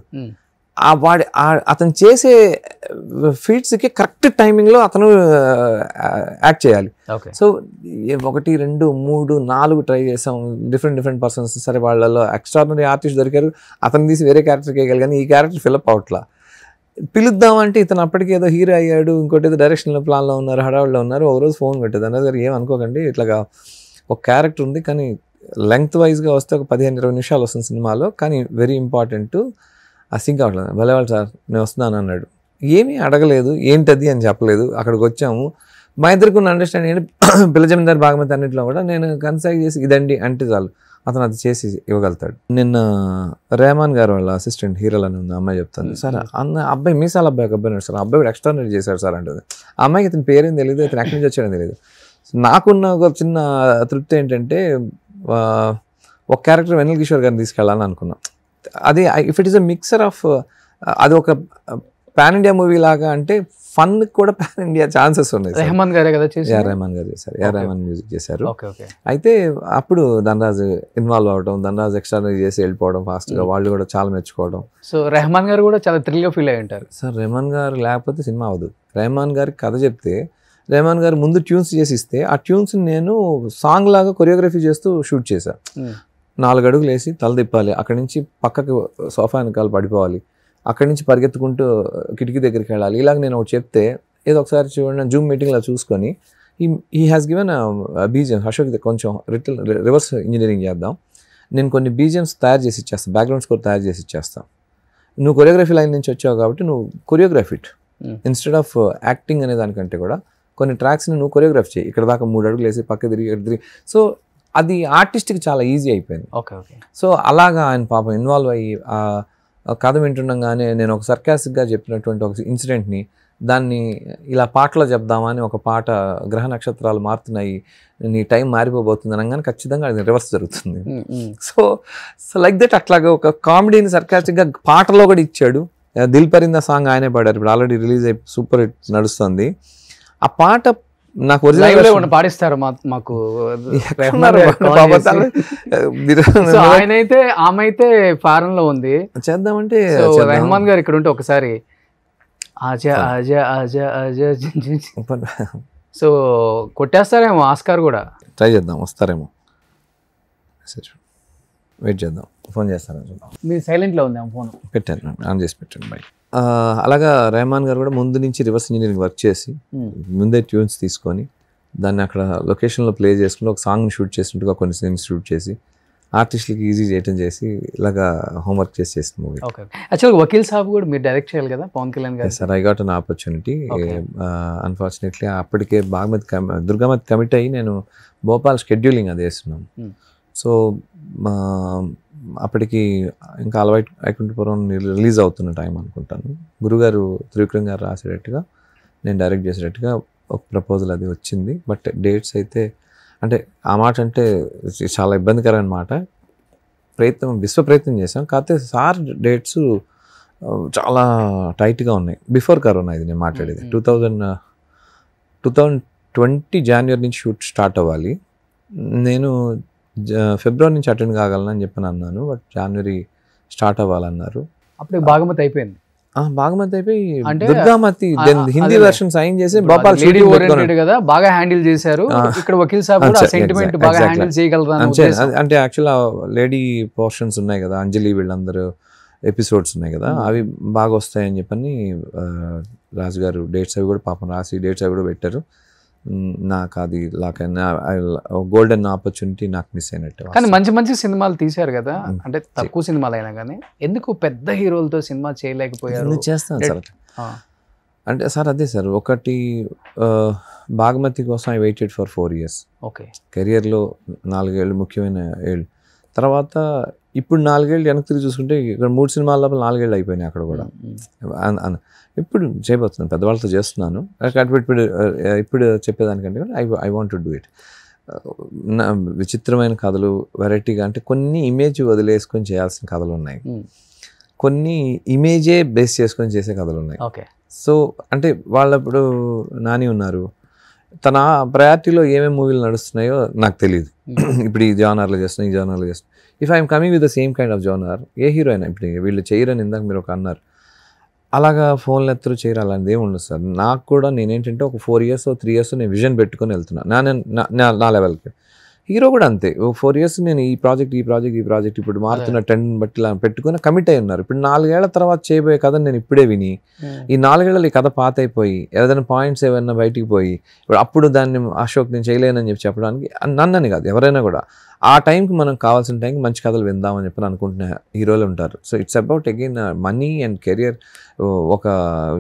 అతను చేసే ఫీట్స్కి కరెక్ట్ టైమింగ్లో అతను యాక్ట్ చేయాలి. సో 1, 2, 3, 4 ట్రై చేసాం, డిఫరెంట్ పర్సన్స్. సరే వాళ్ళలో ఎక్స్ట్రాడినరీ ఆర్టిస్ట్ దొరికారు, అతను తీసి వేరే క్యారెక్టర్కి వేయగలి, కానీ ఈ క్యారెక్టర్ ఫిలప్ అవట్లా. పిలుద్దామంటే ఇతను అప్పటికి ఏదో హీరో అయ్యాడు, ఇంకోటి ఏదో డైరెక్షన్లో ప్లాన్లో ఉన్నారు, హడావుడిలో ఉన్నారు. ఒకరోజు ఫోన్ పెట్టేది అన్నది గారు ఏమనుకోకండి, ఇట్లాగా ఒక క్యారెక్టర్ ఉంది కానీ లెంగ్త్ వైజ్గా వస్తే ఒక 15-20 నిమిషాలు వస్తుంది సినిమాలో, కానీ వెరీ ఇంపార్టెంట్, ఆ సింక్ అవ్వట్లేదు. భలేవాళ్ళు సార్ నేను వస్తున్నాను అన్నాడు. ఏమీ అడగలేదు, ఏంటది అని చెప్పలేదు. అక్కడికి వచ్చాము, మా ఇద్దరికి ఉన్న అండర్స్టాండింగ్ ఏంటి, పిల్ల జమీందార్ బాగమతి అన్నింటిలో కూడా నేను కన్సైడ్ చేసి ఇదండి అంటే చాలు, అతను అది చేసి ఇవ్వగలుగుతాడు. నిన్న రెహమాన్ గారు వాళ్ళ అసిస్టెంట్ హీరోలు అని ఉంది అమ్మాయి చెప్తాను, సార్ అన్న అబ్బాయి మీసాల అబ్బాయి ఒక అబ్బాయి సార్, అబ్బాయి కూడా ఎక్స్ట్రాడినరీ చేశాడు సార్ అంటుంది. ఆ అమ్మాయికి ఇతని పేరేం తెలియదు, ఇతను ఎక్కడి నుంచి వచ్చాడని తెలియదు. నాకున్న ఒక చిన్న తృప్తి ఏంటంటే ఒక క్యారెక్టర్ వెన్నెల కిషోర్ గారిని తీసుకెళ్ళాలని అనుకున్నాం. అది if it is a mixer of, అది ఒక పాన్ ఇండియా మూవీ లాగా అంటే ఫన్ కూడా పాన్ ఇండియా ఛాన్సెస్ ఉన్నాయి. రెహమాన్ గారే కదా చేశారు. ఏఆర్ రెహమాన్ గారు చేశారు, ఏఆర్ రెహమాన్ మ్యూజిక్ చేశారు. Okay okay. అయితే అప్పుడు ధనరాజ్ ఇన్వాల్వ్ అవ్వడం, ధనరాజ్ ఎక్స్ట్రానరీ చేసి వెళ్ళిపోవడం ఫాస్ట్గా, వాళ్ళు కూడా చాలా మెచ్చుకోవడం. సో రెహమాన్ గారు కూడా చాలా థ్రిల్గా ఫీల్ అయ్యి ఉంటారు. సార్ రెహమాన్ గారు లేకపోతే సినిమా అవ్వదు. రెహమాన్ గారికి కథ చెప్తే రెహమాన్ గారు ముందు ట్యూన్స్ చేసి ఇస్తే ఆ ట్యూన్స్ నేను సాంగ్ లాగా కొరియోగ్రఫీ చేస్తూ షూట్ చేశాను. 4 అడుగులు వేసి తల తిప్పాలి, అక్కడి నుంచి పక్కకి సోఫా వెనకాల పడిపోవాలి, అక్కడి నుంచి పరిగెత్తుకుంటూ కిటికీ దగ్గరికి వెళ్ళాలి. ఇలాగ నేను ఒకటి చెప్తే ఏదో ఒకసారి చూడండి జూమ్ మీటింగ్లో చూసుకొని ఈ హ్యాస్ గివెన్ బీజిఎం అశోక్ కొంచెం రివర్స్ ఇంజనీరింగ్ చేద్దాం, నేను కొన్ని బీజిఎమ్స్ తయారు చేసి ఇచ్చేస్తాను, బ్యాక్గ్రౌండ్ స్కోర్ తయారు చేసి ఇచ్చేస్తాను, నువ్వు కొరియోగ్రఫీ లైన్ నుంచి వచ్చావు కాబట్టి నువ్వు choreography it instead of acting అనే దానికంటే కూడా కొన్ని ట్రాక్స్ని నువ్వు కొరియోగ్రఫీ చేయి, ఇక్కడ దాకా 3 అడుగులు వేసి పక్క తిరిగి ఇక్కడ తిరిగి. సో అది ఆర్టిస్ట్కి చాలా ఈజీ అయిపోయింది. Okay okay. సో అలాగా ఆయన పాపం ఇన్వాల్వ్ అయ్యి ఆ కథ వింటుండగానే నేను ఒక సర్కాస్టిక్గా చెప్పినటువంటి ఒక ఇన్సిడెంట్ని దాన్ని ఇలా పాటలో చెప్దామా అని ఒక పాట, గ్రహ నక్షత్రాలు మారుతున్నాయి, నీ టైం మారిపోబోతుంది అనగానే ఖచ్చితంగా అది రివర్స్ జరుగుతుంది. సో లైక్ దట్ అట్లాగా ఒక కామెడీని సర్కాస్టిక్గా పాటలో కూడా ఇచ్చాడు. దిల్ పరిందా సాంగ్ ఆయనే పాడారు, ఇప్పుడు ఆల్రెడీ రిలీజ్ అయి సూపర్ హిట్ నడుస్తుంది. ఆ పాట నాకు ఒరిజినల్ పాడిస్తారు మాకు. ఆయనైతే ఆమె అయితే ఫారెన్ లో ఉంది, చేద్దామంటే రెహమాన్ గారు ఇక్కడ ఉంటే ఒకసారి ఆజా ఆజా ఆజా ఆజా. సో కొట్టేస్తారేమో ఆస్కార్ కూడా. ట్రై చేద్దాం, వస్తారేమో, వెయిట్ చేద్దాం, ఫోన్ చేస్తాను. మీరు సైలెంట్లో ఉంది ఫోన్ పెట్టాను, ఆన్ చేసి పెట్టండి బయట. అలాగా రెహమాన్ గారు కూడా ముందు నుంచి రివర్స్ ఇంజనీరింగ్ వర్క్ చేసి ముందే ట్యూన్స్ తీసుకొని దాన్ని అక్కడ లొకేషన్లో ప్లే చేసుకుంటూ ఒక సాంగ్ని షూట్ చేసినట్టుగా కొన్ని సీన్స్ షూట్ చేసి ఆర్టిస్టులకి ఈజీ చేయటం చేసి ఇలాగా హోంవర్క్ చేసిన మూవీ. ఓకే. యాక్చువల్గా వకీల్ సాబ్ కూడా మీరు డైరెక్ట్ చేయాలి కదా పవన్ కళ్యాణ్ గారు. Sir I got an opportunity. Unfortunately అప్పటికే దుర్గామతి కమిట్ అయ్యి నేను భోపాల్ షెడ్యూలింగ్ అది వేస్తున్నాను. సో అప్పటికి ఇంకా వైకుంఠపురం రిలీజ్ అవుతున్న టైం అనుకుంటాను. గురుగారు త్రివిక్రమ్ గారు రాసేటట్టుగా నేను డైరెక్ట్ చేసేటట్టుగా ఒక ప్రపోజల్ అది వచ్చింది. బట్ డేట్స్ అయితే అంటే ఆ మాట అంటే చాలా ఇబ్బందికరమైన మాట. విశ్వ ప్రయత్నం చేశాం, కాకపోతే సార్ డేట్స్ చాలా టైట్గా ఉన్నాయి. బిఫోర్ కరోనా ఇది నేను మాట్లాడేది. 2020 జనవరి నుంచి షూట్ స్టార్ట్ అవ్వాలి. నేను ఫిబ్రవరి నుంచి అటెండ్ కాగలనని చెప్పని అన్నాను. బట్ జనవరి స్టార్ట్ అవ్వాలన్నారు. అప్పుడు బాగమతి అయిపోయింది. బాగమతి అయిపోయి దుర్గామతి హిందీ వెర్షన్ సైన్ చేసి భోపాల్ కదా బాగా హ్యాండిల్ చేశారు. ఇక్కడ వకీల్ సాబ్ కూడా సెంటిమెంట్ బాగా హ్యాండిల్ చేయగలరు అంటే యాక్చువల్ లేడీ పోర్షన్స్ ఉన్నాయి కదా, అంజలి వీళ్ళందరూ ఎపిసోడ్స్ ఉన్నాయి కదా, అవి బాగా వస్తాయని చెప్పని రాజు గారు డేట్స్ అవి కూడా పాపం రాసి డేట్స్ అవి కూడా పెట్టారు. నాకు అది గోల్డెన్ ఆపర్చునిటీ నాకు మిస్ అయినట్టు. కానీ మంచి మంచి సినిమాలు తీశారు కదా, అంటే తక్కువ సినిమాలు అయినా కానీ ఎందుకు పెద్ద హీరోలతో సినిమా చేయలేకపోయారు? చేస్తాను సార్. అంటే సార్ అదే సార్, ఒకటి బాగమతి కోసం I waited for 4 years. Okay. కెరియర్లో 4 ఏళ్ళు ముఖ్యమైన ఏళ్ళు. తర్వాత ఇప్పుడు 4 ఏళ్ళు వెనక్కి తిరిగి చూసుకుంటే ఇక్కడ 3 సినిమాల లోపల 4 ఏళ్ళు అయిపోయినాయి అక్కడ కూడా. ఇప్పుడు చేయబోతున్నాను, పెద్దవాళ్ళతో చేస్తున్నాను. ఇప్పుడు చెప్పేదానికంటే I want to do it. విచిత్రమైన కథలు, వెరైటీగా, అంటే కొన్ని ఇమేజ్ వదిలేసుకొని చేయాల్సిన కథలు ఉన్నాయి, కొన్ని ఇమేజే బేస్ చేసుకొని చేసే కథలు ఉన్నాయి. ఓకే. సో అంటే ఇప్పుడు నాని ఉన్నారు, తన ప్రయారిటీలో ఏమేమి మూవీలు నడుస్తున్నాయో నాకు తెలియదు. ఇప్పుడు ఈ జానర్లో చేస్తున్నా, ఈ జానర్లో చేస్తున్నా. If I'm coming with the same kind of genre, A hero అయినా ఇప్పుడు వీళ్ళు చేయరని ఇందాక మీరు ఒక అన్నారు, అలాగా ఫోన్లు ఎత్తరు చేయరు అలాంటిది ఏమి ఉండదు సార్. నాకు కూడా నేనేంటంటే ఒక 4 years 3 years నేను విజన్ పెట్టుకొని వెళ్తున్నాను నా లెవెల్కి. హీరో కూడా అంతే, 4 years నేను ఈ ప్రాజెక్ట్ ఇప్పుడు మారుతున్న ట్రెండ్ బట్టి ఇలా పెట్టుకుని కమిట్ అయి ఉన్నారు. ఇప్పుడు 4 ఏళ్ల తర్వాత చేయబోయే కథను నేను ఇప్పుడే విని ఈ 4 ఏళ్ళలో ఈ కథ పాత అయిపోయి ఏదైనా పాయింట్స్ ఏమైనా బయటికి పోయి అప్పుడు దాన్ని అశోక్ నేను చేయలేనని చెప్పడానికి నన్నని కాదు, ఎవరైనా కూడా ఆ టైంకి మనం కావాల్సిన టైంకి మంచి కథలు విందామని చెప్పి అనుకుంటున్న హీరోలు ఉంటారు. So it's about again money and career. ఒక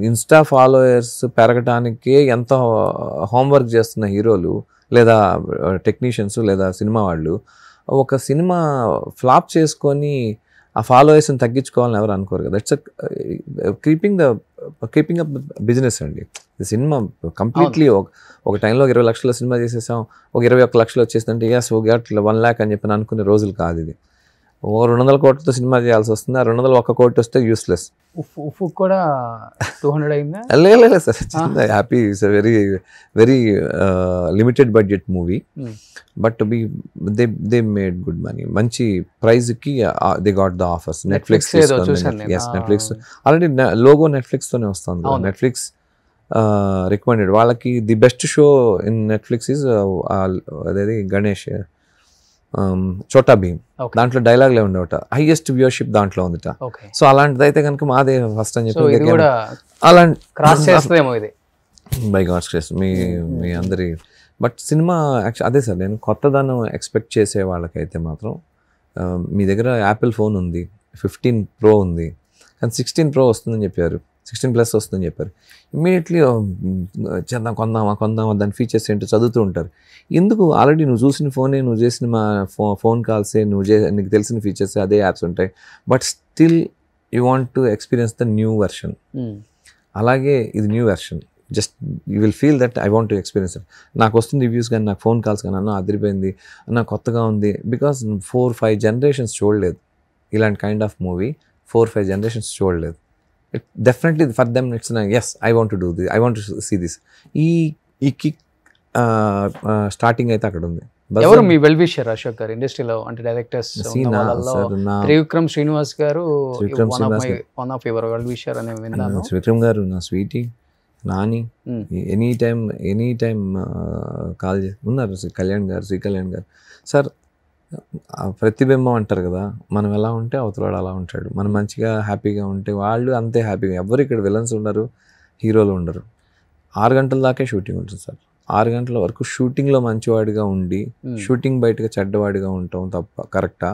ఇన్స్టా ఫాలోయర్స్ పెరగటానికే ఎంత హోంవర్క్ చేస్తున్న హీరోలు లేదా టెక్నీషియన్స్ లేదా సినిమా వాళ్ళు ఒక సినిమా ఫ్లాప్ చేసుకొని ఆ ఫాలోయర్స్ని తగ్గించుకోవాలని ఎవరు అనుకోరు కదా. ఇట్స్ కీపింగ్ అప్ బిజినెస్ అండి. సినిమా కంప్లీట్లీ ఒక టైంలో 20 లక్షల సినిమా చేసేసాం, ఒక 21 లక్షలు వచ్చేసిందంటే ఎస్ ఒక 1 lakh అని చెప్పి అనుకునే రోజులు కాదు ఇది. ఓ 200 కోట్లతో సినిమా చేయాల్సి వస్తుంది, ఆ 201 కోటి వస్తే యూస్లెస్. ఉఫ్ కూడా 200 అయిందా? లేదు sir, happy. It's very very limited budget movie, but they made good money. మంచి ప్రైజ్కి they got the offers. Netflix Netflix already logo Netflix తోనే వస్తుంది. నెట్ఫ్లిక్స్ రికమెండెడ్ వాళ్ళకి. The best show in Netflix is అదేది గణేష్ చోటా భీమ్. దాంట్లో డైలాగ్లే ఉండేవట, హైయెస్ట్ వ్యూవర్షిప్ దాంట్లో ఉందిట. So అలాంటిది అయితే కనుక మాదే ఫస్ట్ అని చెప్పి అలాంటి బై గాడ్స్ గ్రేస్ మీ అందరి. బట్ సినిమా అదే సార్, నేను కొత్తదనం ఎక్స్పెక్ట్ చేసే వాళ్ళకైతే మాత్రం మీ దగ్గర యాపిల్ ఫోన్ ఉంది, 15 Pro ఉంది, కానీ 16 Pro వస్తుందని చెప్పారు, 16+ వస్తుందని చెప్పారు. ఇమ్మీడియట్లీ చేద్దాం, కొందామా దాని ఫీచర్స్ ఏంటో చదువుతూ ఉంటారు. ఎందుకు? ఆల్రెడీ నువ్వు చూసిన ఫోనే, నువ్వు చేసిన మా ఫోన్ కాల్సే, నీకు తెలిసిన ఫీచర్స్ అదే యాప్స్ ఉంటాయి. But still you want to experience the new version. అలాగే ఇది new version. Just you will feel that I want to experience it. నాకు వస్తుంది రివ్యూస్ కానీ, నాకు ఫోన్ కాల్స్ కానీ, అన్న అదిరిపోయింది, అన్న కొత్తగా ఉంది. బికాస్ 4-5 generations చూడలేదు ఇలాంటి కైండ్ ఆఫ్ మూవీ. 4-5 generations చూడలేదు. It definitely for them it's yes, I want to do this, I want to see this. ఈ కిక్ స్టార్టింగ్ అయితే అక్కడ ఉంది. ఎవరు మీ వెల్ విషర్ అశోక్ గారు ఇండస్ట్రీలో? అంటే డైరెక్టర్స్ త్రివిక్రమ్ శ్రీనివాస్ గారు one of your well wisher అని విన్నాను. త్రివిక్రమ్ గారు నా sweety, Nani, any time call ఉన్నారు. శ్రీ కళ్యాణ్ గారు సార్, ప్రతిబింబం అంటారు కదా, మనం ఎలా ఉంటే అవతలవాడు అలా ఉంటాడు. మనం మంచిగా హ్యాపీగా ఉంటే వాళ్ళు అంతే హ్యాపీగా. ఎవరు ఇక్కడ విలన్స్ ఉండరు, హీరోలు ఉండరు. 6 గంటల దాకే షూటింగ్ ఉంటుంది సార్. 6 గంటల వరకు షూటింగ్లో మంచివాడిగా ఉండి, షూటింగ్ బయటగా చెడ్డవాడిగా ఉంటాం తప్ప కరెక్టా?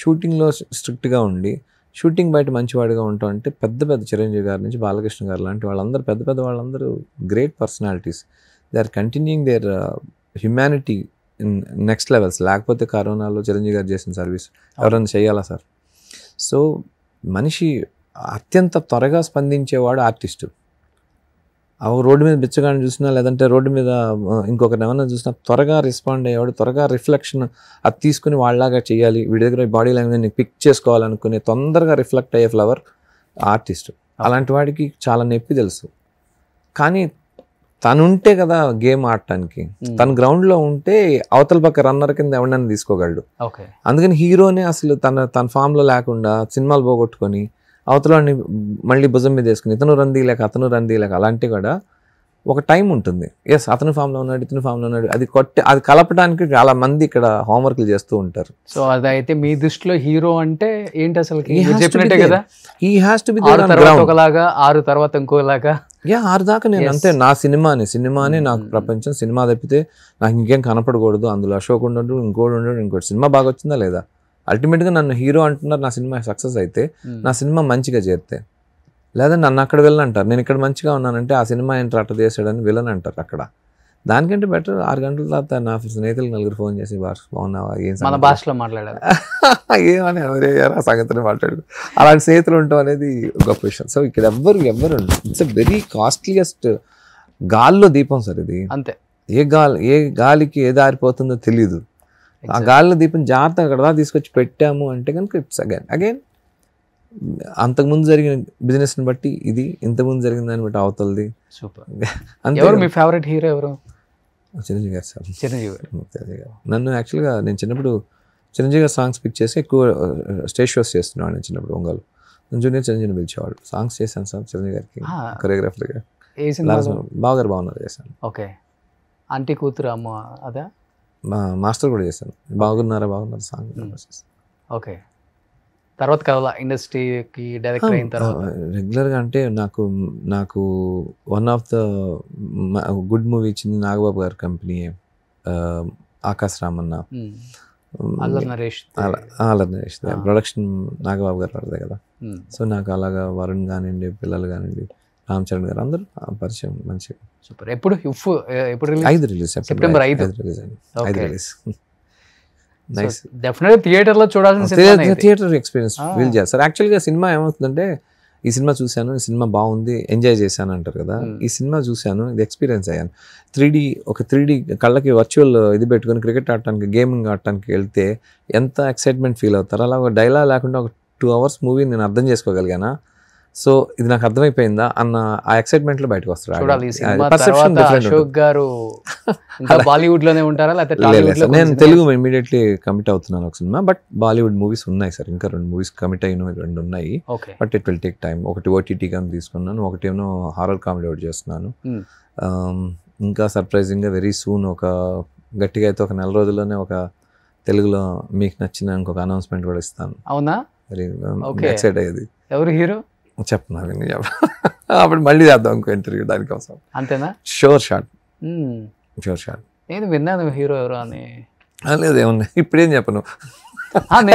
షూటింగ్లో స్ట్రిక్ట్గా ఉండి, షూటింగ్ బయట మంచివాడిగా ఉంటాం అంటే పెద్ద చిరంజీవి గారి నుంచి బాలకృష్ణ గారు లాంటి వాళ్ళందరూ పెద్ద వాళ్ళందరూ great personalities. They are continuing their humanity in next levels. లేకపోతే కరోనాలో చిరంజీవి గారు చేసిన సర్వీస్ ఎవరైనా చేయాలా సార్? సో మనిషి అత్యంత త్వరగా స్పందించేవాడు ఆర్టిస్టు. రోడ్డు మీద బిచ్చగాడిని చూసినా, లేదంటే రోడ్డు మీద ఇంకొకరిని ఏమన్నా చూసినా త్వరగా రెస్పాండ్ అయ్యేవాడు, త్వరగా రిఫ్లెక్షన్ అది తీసుకుని వాళ్ళలాగా చేయాలి, వీడి దగ్గర బాడీ లాంగ్వేజ్ పిక్ చేసుకోవాలనుకునే తొందరగా రిఫ్లెక్ట్ అయ్యే ఫ్లవర్ ఆర్టిస్ట్. అలాంటి వాడికి చాలా నొప్పి తెలుసు. కానీ తనుంటే కదా గేమ్ ఆడటానికి, తన గ్రౌండ్లో ఉంటే అవతల పక్క రన్నర్ కింద ఎవరినైనా తీసుకోగలడు. అందుకని హీరోనే అసలు తన ఫామ్లో లేకుండా సినిమాలు పోగొట్టుకొని అవతలని మళ్ళీ భుజం మీద వేసుకుని అతను రంది లేక అలాంటివి కూడా ఒక టైం ఉంటుంది. ఎస్, అతను ఫామ్లో ఉన్నాడు, ఇతను ఫామ్లో ఉన్నాడు, అది కలపడానికి చాలా మంది ఇక్కడ హోంవర్క్లు చేస్తూ ఉంటారు. సో అదైతే మీ దృష్టిలో హీరో అంటే ఏంటి అసలు? చెప్పినట్టే కదా, హీ హ్యాస్ టు బి ఒకలాగా, 6 తర్వాత ఇంకోలాగా. 6 దాకా నేను అంతే. నా సినిమానే నాకు ప్రపంచం. సినిమా తప్పితే నాకు ఇంకేం కనపడకూడదు. అందులో అశోక్ ఉండడు, ఇంకోటి సినిమా బాగా వచ్చిందా లేదా. అల్టిమేట్గా నన్ను హీరో అంటున్నారు. నా సినిమా సక్సెస్ అయితే, నా సినిమా మంచిగా చేరితే, లేదా నన్ను అక్కడ విలన్ అంటారు. నేను ఇక్కడ మంచిగా ఉన్నానంటే ఆ సినిమా ఏంటి అట్ట చేసాడని విలన్ అంటారు అక్కడ. దానికంటే బెటర్ 6 గంటల తర్వాత నా స్నేహితులు 4 ఫోన్ చేసి బాగున్నావా, ఏం మన భాషలో మాట్లాడాలి, ఏమని ఆ సంగతిని మాట్లాడు. అలాంటి స్నేహితులు ఉండటం అనేది గొప్ప విషయం. సో ఇక్కడ ఎవ్వరు ఇట్స్ ఎ వెరీ కాస్ట్లీయెస్ట్ గాల్లో దీపం సార్ ఇది. అంతే. ఏ గాలికి ఏ దారిపోతుందో తెలీదు. ఆ గాలిలో దీపం జాగ్రత్తగా అక్కడ తీసుకొచ్చి పెట్టాము అంటే కనుక ఇట్స్ అగైన్ అంతకుముందు జరిగిన బిజినెస్ని బట్టి ఇది, ఇంతకుముందు జరిగిన దాన్ని బట్టి అవతలది. సూపర్. ఎవరు మీ ఫేవరెట్ హీరో? ఎవరు? చిరంజీవి గారు సార్. చిరంజీవి గారు నన్ను యాక్చువల్గా నేను చిన్నప్పుడు చిరంజీవి గారు సాంగ్స్ పిక్ చేసి ఎక్కువ స్టేజ్ షోస్ చేస్తున్నాడు. నేను చిన్నప్పుడు ఒంగోలు జూనియర్ చిరంజీవిని పిలిచేవాడు. సాంగ్స్ చేశాను సార్ చిరంజీవి గారికి కొరియోగ్రాఫర్గా. బాగున్నారు చేశాను. ఓకే. ఆంటీ కూతురు అమ్మ అదా? మాస్టర్ కూడా చేశాను. బాగున్నారు సాంగ్. ఓకే. తర్వాత కదా ఇండస్ట్రీకి డైరెక్టర్ అయిన తర్వాత రెగ్యులర్గా అంటే నాకు one of the good movie ఇచ్చింది నాగబాబు గారి కంపెనీ ఆకాశ్ రామన్న, అల్లరి నరేష్ ప్రొడక్షన్ నాగబాబు గారు వాడదే కదా. సో నాకు అలాగా వరుణ్ కానివ్వండి, పిల్లలు కానివ్వండి, రామ్ చరణ్ గారు అందరూ పరిచయం మంచిగా. సూపర్. ఎప్పుడు 5 రిలీజ్, సెప్టెంబర్ 5 రిలీజ్. డెఫినెట్లీ థియేటర్లో చూడాల్సిన థియేటర్ ఎక్స్పీరియన్స్ ఫీల్ చేస్తారు. యాక్చువల్గా సినిమా ఏమవుతుందంటే ఈ సినిమా చూశాను, ఈ సినిమా బాగుంది, ఎంజాయ్ చేశాను అంటారు కదా. ఈ సినిమా చూశాను, ఇది ఎక్స్పీరియన్స్ అయ్యాను. 3D కళ్ళకి వర్చువల్ ఇది పెట్టుకొని క్రికెట్ ఆడటానికి, గేమింగ్ ఆడటానికి వెళ్తే ఎంత ఎక్సైట్మెంట్ ఫీల్ అవుతారు. అలా ఒక డైలాగ్ లేకుండా ఒక 2 hours మూవీ నేను అర్థం చేసుకోగలిగానా, సో ఇది నాకు అర్థమైపోయిందా అన్న ఆ ఎక్సైట్మెంట్ లో బయటకు వస్తాడు. అశోక్ గారు బాలీవుడ్ లోనే ఉంటారా లేకపోతే నేను తెలుగు ఇమీడియట్లీ కమిట్ అవుతున్నాను ఒక సినిమా, బట్ బాలీవుడ్ మూవీస్ ఉన్నాయి సార్, ఇంకా 2 మూవీస్ కమిట్ అయిన 2 ఉన్నాయి. But it will take time. ఒకటి ఓటీటీ కానీ తీసుకున్నాను, ఒకటేమో హారర్ కామెడీ ఒకటి చేస్తున్నాను. ఇంకా సర్ప్రైజింగ్ గా వెరీ సూన్, ఒక గట్టిగా అయితే ఒక 4 రోజుల్లోనే ఒక తెలుగులో మీకు నచ్చిన ఇంకొక అనౌన్స్మెంట్ కూడా ఇస్తాను. అవునా? వెరీ ఎక్సైట్ అయ్యేది. ఎవరు హీరో చెప్పనా? అప్పుడు మళ్ళీ చేద్దాం ఇంకో ఇంటర్వ్యూ దానికోసం. అంతేనా? Sure shot. నేను విన్నాను హీరో ఎవరు అని. లేదు, ఏమన్నా ఇప్పుడేం చెప్పను,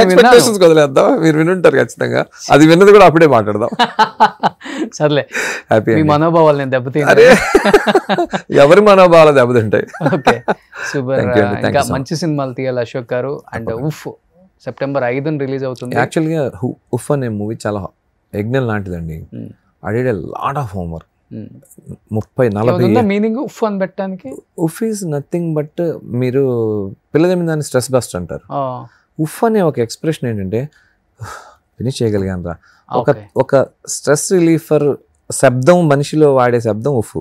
ఎక్స్పెక్టేషన్స్ వదిలేద్దాం. మీరు వినుంటారు ఖచ్చితంగా, అది విన్నది కూడా అప్పుడే మాట్లాడదాం. సర్లే, హ్యాపీ. మనోభావాలు నేను దెబ్బతిన్నా. ఎవరి మనోభావాలు దెబ్బతింటాయి. Okay, super. ఇంకా మంచి సినిమాలు తీయాలి అశోక్ గారు. అండ్ ఉఫ్ September 5న రిలీజ్ అవుతుంది. యాక్చువల్గా ఉఫ్ అనే మూవీ చాలా యజ్ఞం లాంటిదండి. I did a lot of homework. 30-40 meaning Uff అని పెట్టడానికి. ఉఫ్ ఈజ్ నథింగ్ బట్, మీరు పిల్లల మీద దాన్ని స్ట్రెస్ బస్ట్ అంటారు. ఉఫ్ అనే ఒక ఎక్స్ప్రెషన్ ఏంటంటే ఫినిష్ చేయగలిగాను రా, ఒక స్ట్రెస్ రిలీఫర్ శబ్దం, మనిషిలో వాడే శబ్దం ఉఫ్.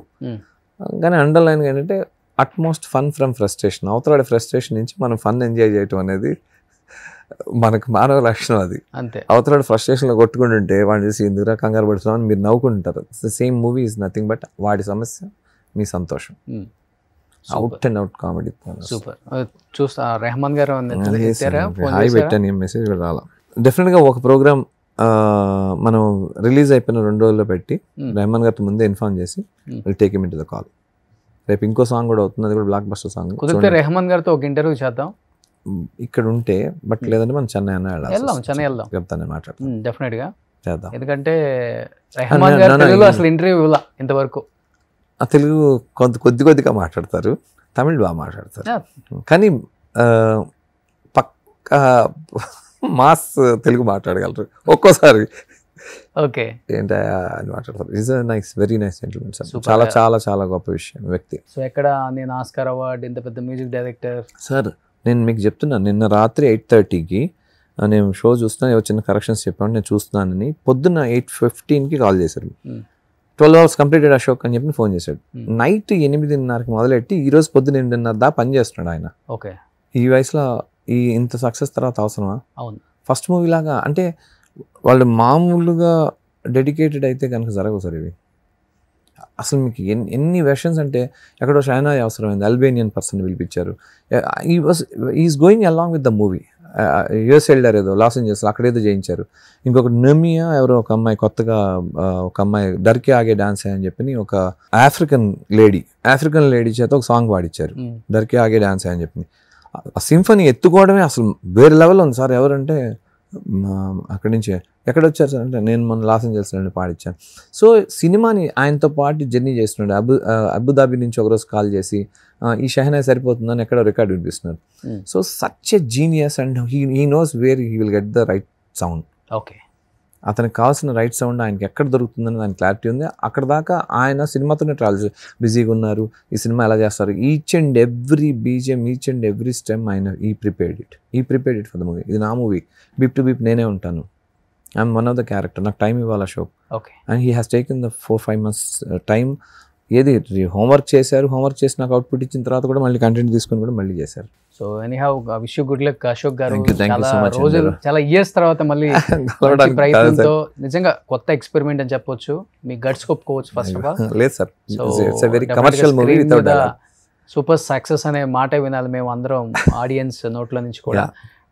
కానీ అండర్లైన్ ఏంటంటే అట్మోస్ట్ ఫన్ ఫ్రమ్ ఫ్రస్ట్రేషన్. అవతల ఫ్రస్ట్రేషన్ నుంచి మనం ఫన్ ఎంజాయ్ చేయటం అనేది మనకు మానవ లక్షణం. అది అంతే. అవతల ఫ్రస్ట్రేషన్లో కొట్టుకుంటుంటే వాడిని చూసి ఎందుకురా కంగారు పడుతున్నాం అని మీరు నవ్వుకుంటారు. Same movie is nothing but వాడి సమస్య మీ సంతోషం. Out and out comedy. Super. చూస్తా. రెహమాన్ గారు హాయ్ పెట్టాను, ఏం మెసేజ్ కూడా రాలా. డెఫినెట్గా ఒక ప్రోగ్రామ్ మనం రిలీజ్ అయిపోయిన 2 రోజుల్లో పెట్టి రెహమాన్ గారితో ముందే ఇన్ఫార్మ్ చేసి will take him into the call. రేపు ఇంకో సాంగ్ కూడా అవుతుంది, అది కూడా బ్లాక్ బస్టర్ సాంగ్. కుదిరితే రెహమాన్ గారితో ఒక ఇంటర్వ్యూ చేద్దాం ఇక్కడ ఉంటే. బట్ లేదంటే మనం చెన్నై అన్న వెళ్దాం. చెన్నై వెళ్దాం, చెప్తాను, మాట్లాడతాను. డెఫినెట్ గా చేద్దాం. ఎందుకంటే రెహమాన్ గారు తెలుగులో అసలు ఇంటర్వ్యూ ఇవ్వాల ఇంతవరకు. తెలుగు కొద్దిగా మాట్లాడతారు, తమిళ్ బాగా మాట్లాడతారు, కానీ పక్కా మాస్ తెలుగు మాట్లాడగలరు ఒక్కోసారి. ఓకే, ఏంటి అని మాట్లాడతారు. Is nice, very nice gentlemen sir. చాలా చాలా చాలా గొప్ప విషయం వ్యక్తి. సో ఎక్కడ నేను ఆస్కార్ అవార్డు, ఇంత పెద్ద మ్యూజిక్ డైరెక్టర్ సార్. నేను మీకు చెప్తున్నాను, నిన్న రాత్రి 8:30కి నేను షో చూస్తున్నాను, చిన్న కరెక్షన్స్ చెప్పాను, నేను చూస్తున్నానని. పొద్దున్న 8:15కి కాల్ చేశారు. 12 hours కంప్లీటెడ్ అశోక్ అని చెప్పి ఫోన్ చేశాడు. నైట్ 8:30కి మొదలెట్టి ఈరోజు పొద్దున్న 8:30 దాకా పని చేస్తున్నాడు ఆయన. ఓకే, ఈ వయసులో ఇంత సక్సెస్ తర్వాత అవసరమా? అవును. ఫస్ట్ మూవీ లాగా అంటే వాళ్ళు మామూలుగా డెడికేటెడ్ అయితే కనుక జరగవు సార్ ఇవి. అసలు మీకు ఎన్ని వెర్షన్స్ అంటే, ఎక్కడో షైనా అవసరమైంది, అల్బేనియన్ పర్సన్ పిలిపించారు. Is going along with the movie. US వెళ్ళారు, ఏదో లాస్ ఏంజల్స్ అక్కడ ఏదో చేయించారు. ఇంకొక నమియా ఎవరో ఒక అమ్మాయి, కొత్తగా ఒక అమ్మాయి డర్కి ఆగే డాన్స్ అని చెప్పి ఒక ఆఫ్రికన్ లేడీ చేత ఒక సాంగ్ పాడిచ్చారు, డర్కి ఆగే డాన్స్ అని చెప్పి. ఆ సింఫనీ ఎత్తుకోవడమే అసలు వేరే లెవెల్ ఉంది సార్. ఎవరంటే అక్కడి నుంచి ఎక్కడ వచ్చారు సార్ అంటే, నేను మన లాస్ ఏంజల్స్ నుండి పాడిచ్చాను. సో సినిమాని ఆయనతో పాటు జర్నీ చేస్తున్నాడు. అబుదాబి నుంచి ఒకరోజు కాల్ చేసి ఈ షహనాయ్ సరిపోతుందని ఎక్కడో రికార్డ్ వినిపిస్తున్నారు. So such a genius and he knows where he will get the right sound. Okay, అతనికి కావాల్సిన రైట్ సౌండ్ ఆయనకి ఎక్కడ దొరుకుతుందని దాని క్లారిటీ ఉంది. అక్కడ దాకా ఆయన సినిమాతోనే ట్రావెల్ బిజీగా ఉన్నారు. ఈ సినిమా ఎలా చేస్తారు, each and every BGM, each and every stem ఆయన ఈ prepared it for the movie. ఇది నా మూవీ, బీప్ టు బీప్ నేనే ఉంటాను, I'm one of the character, నాకు టైం ఇవ్వాలి Ashok. Okay, and he has taken the 4-5 months time. ఏది homework చేశారు, హోంవర్క్ చేసి నాకు అవుట్పుట్ ఇచ్చిన తర్వాత కూడా మళ్ళీ కంటెంట్ తీసుకొని కూడా మళ్ళీ చేశారు. So anyhow wish you good luck Ashok garu. రోజులు చాలా ఇయర్స్ తర్వాత మళ్ళీ ప్రయత్నంతో నిజంగా కొత్త ఎక్స్పెరిమెంట్ అని చెప్పొచ్చు. మీ గట్స్ ఒప్పుకోవచ్చు ఫస్ట్ ఆఫ్ ఆల్. లేదు sir, it's a very commercial movie without dialogue. Super success అనే మాట వినాలి మేము అందరం, ఆడియన్స్ నోట్ల నుంచి కూడా.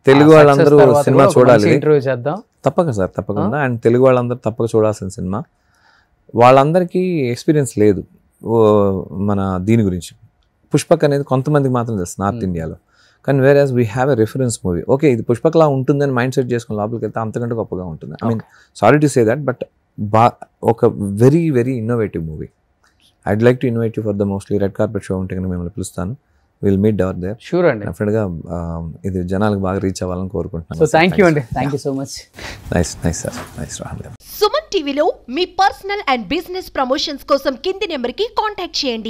తెలుగు వాళ్ళందరూ సినిమా చూడాలి, ఇంటర్వ్యూ చేద్దాం తప్పక సార్, తప్పకుండా. అండ్ తెలుగు వాళ్ళందరూ తప్పక చూడాల్సిన సినిమా. వాళ్ళందరికీ ఎక్స్పీరియన్స్ లేదు మన దీని గురించి. పుష్పక్ అనేది కొంతమందికి మాత్రం తెలుసు నార్త్ ఇండియాలో, కానీ where as we have a reference movie. Okay, ఇది పుష్పక్లా ఉంటుందని మైండ్ సెట్ చేసుకుని లోపలికి వెళ్తే అంతకంటే గొప్పగా ఉంటుంది. I mean sorry to say that, but ఒక very very innovative movie. I'd like to invite you for the mostly red carpet show ఉంటే కనుక మిమ్మల్ని పిలుస్తాను. విల్ మీట్ డవర్ దేర్. షూర్ అండి, డెఫినెట్గా. ఇది జనాలకు బాగా రీచ్ అవ్వాలని కోరుకుంటున్నాను. సో థ్యాంక్ యూ అండి, thank you so much. Nice sir, nice Rahul. Suman టీవీలో మీ పర్సనల్ అండ్ బిజినెస్ ప్రమోషన్స్ కోసం కింది నెంబర్కి కాంటాక్ట్ చేయండి.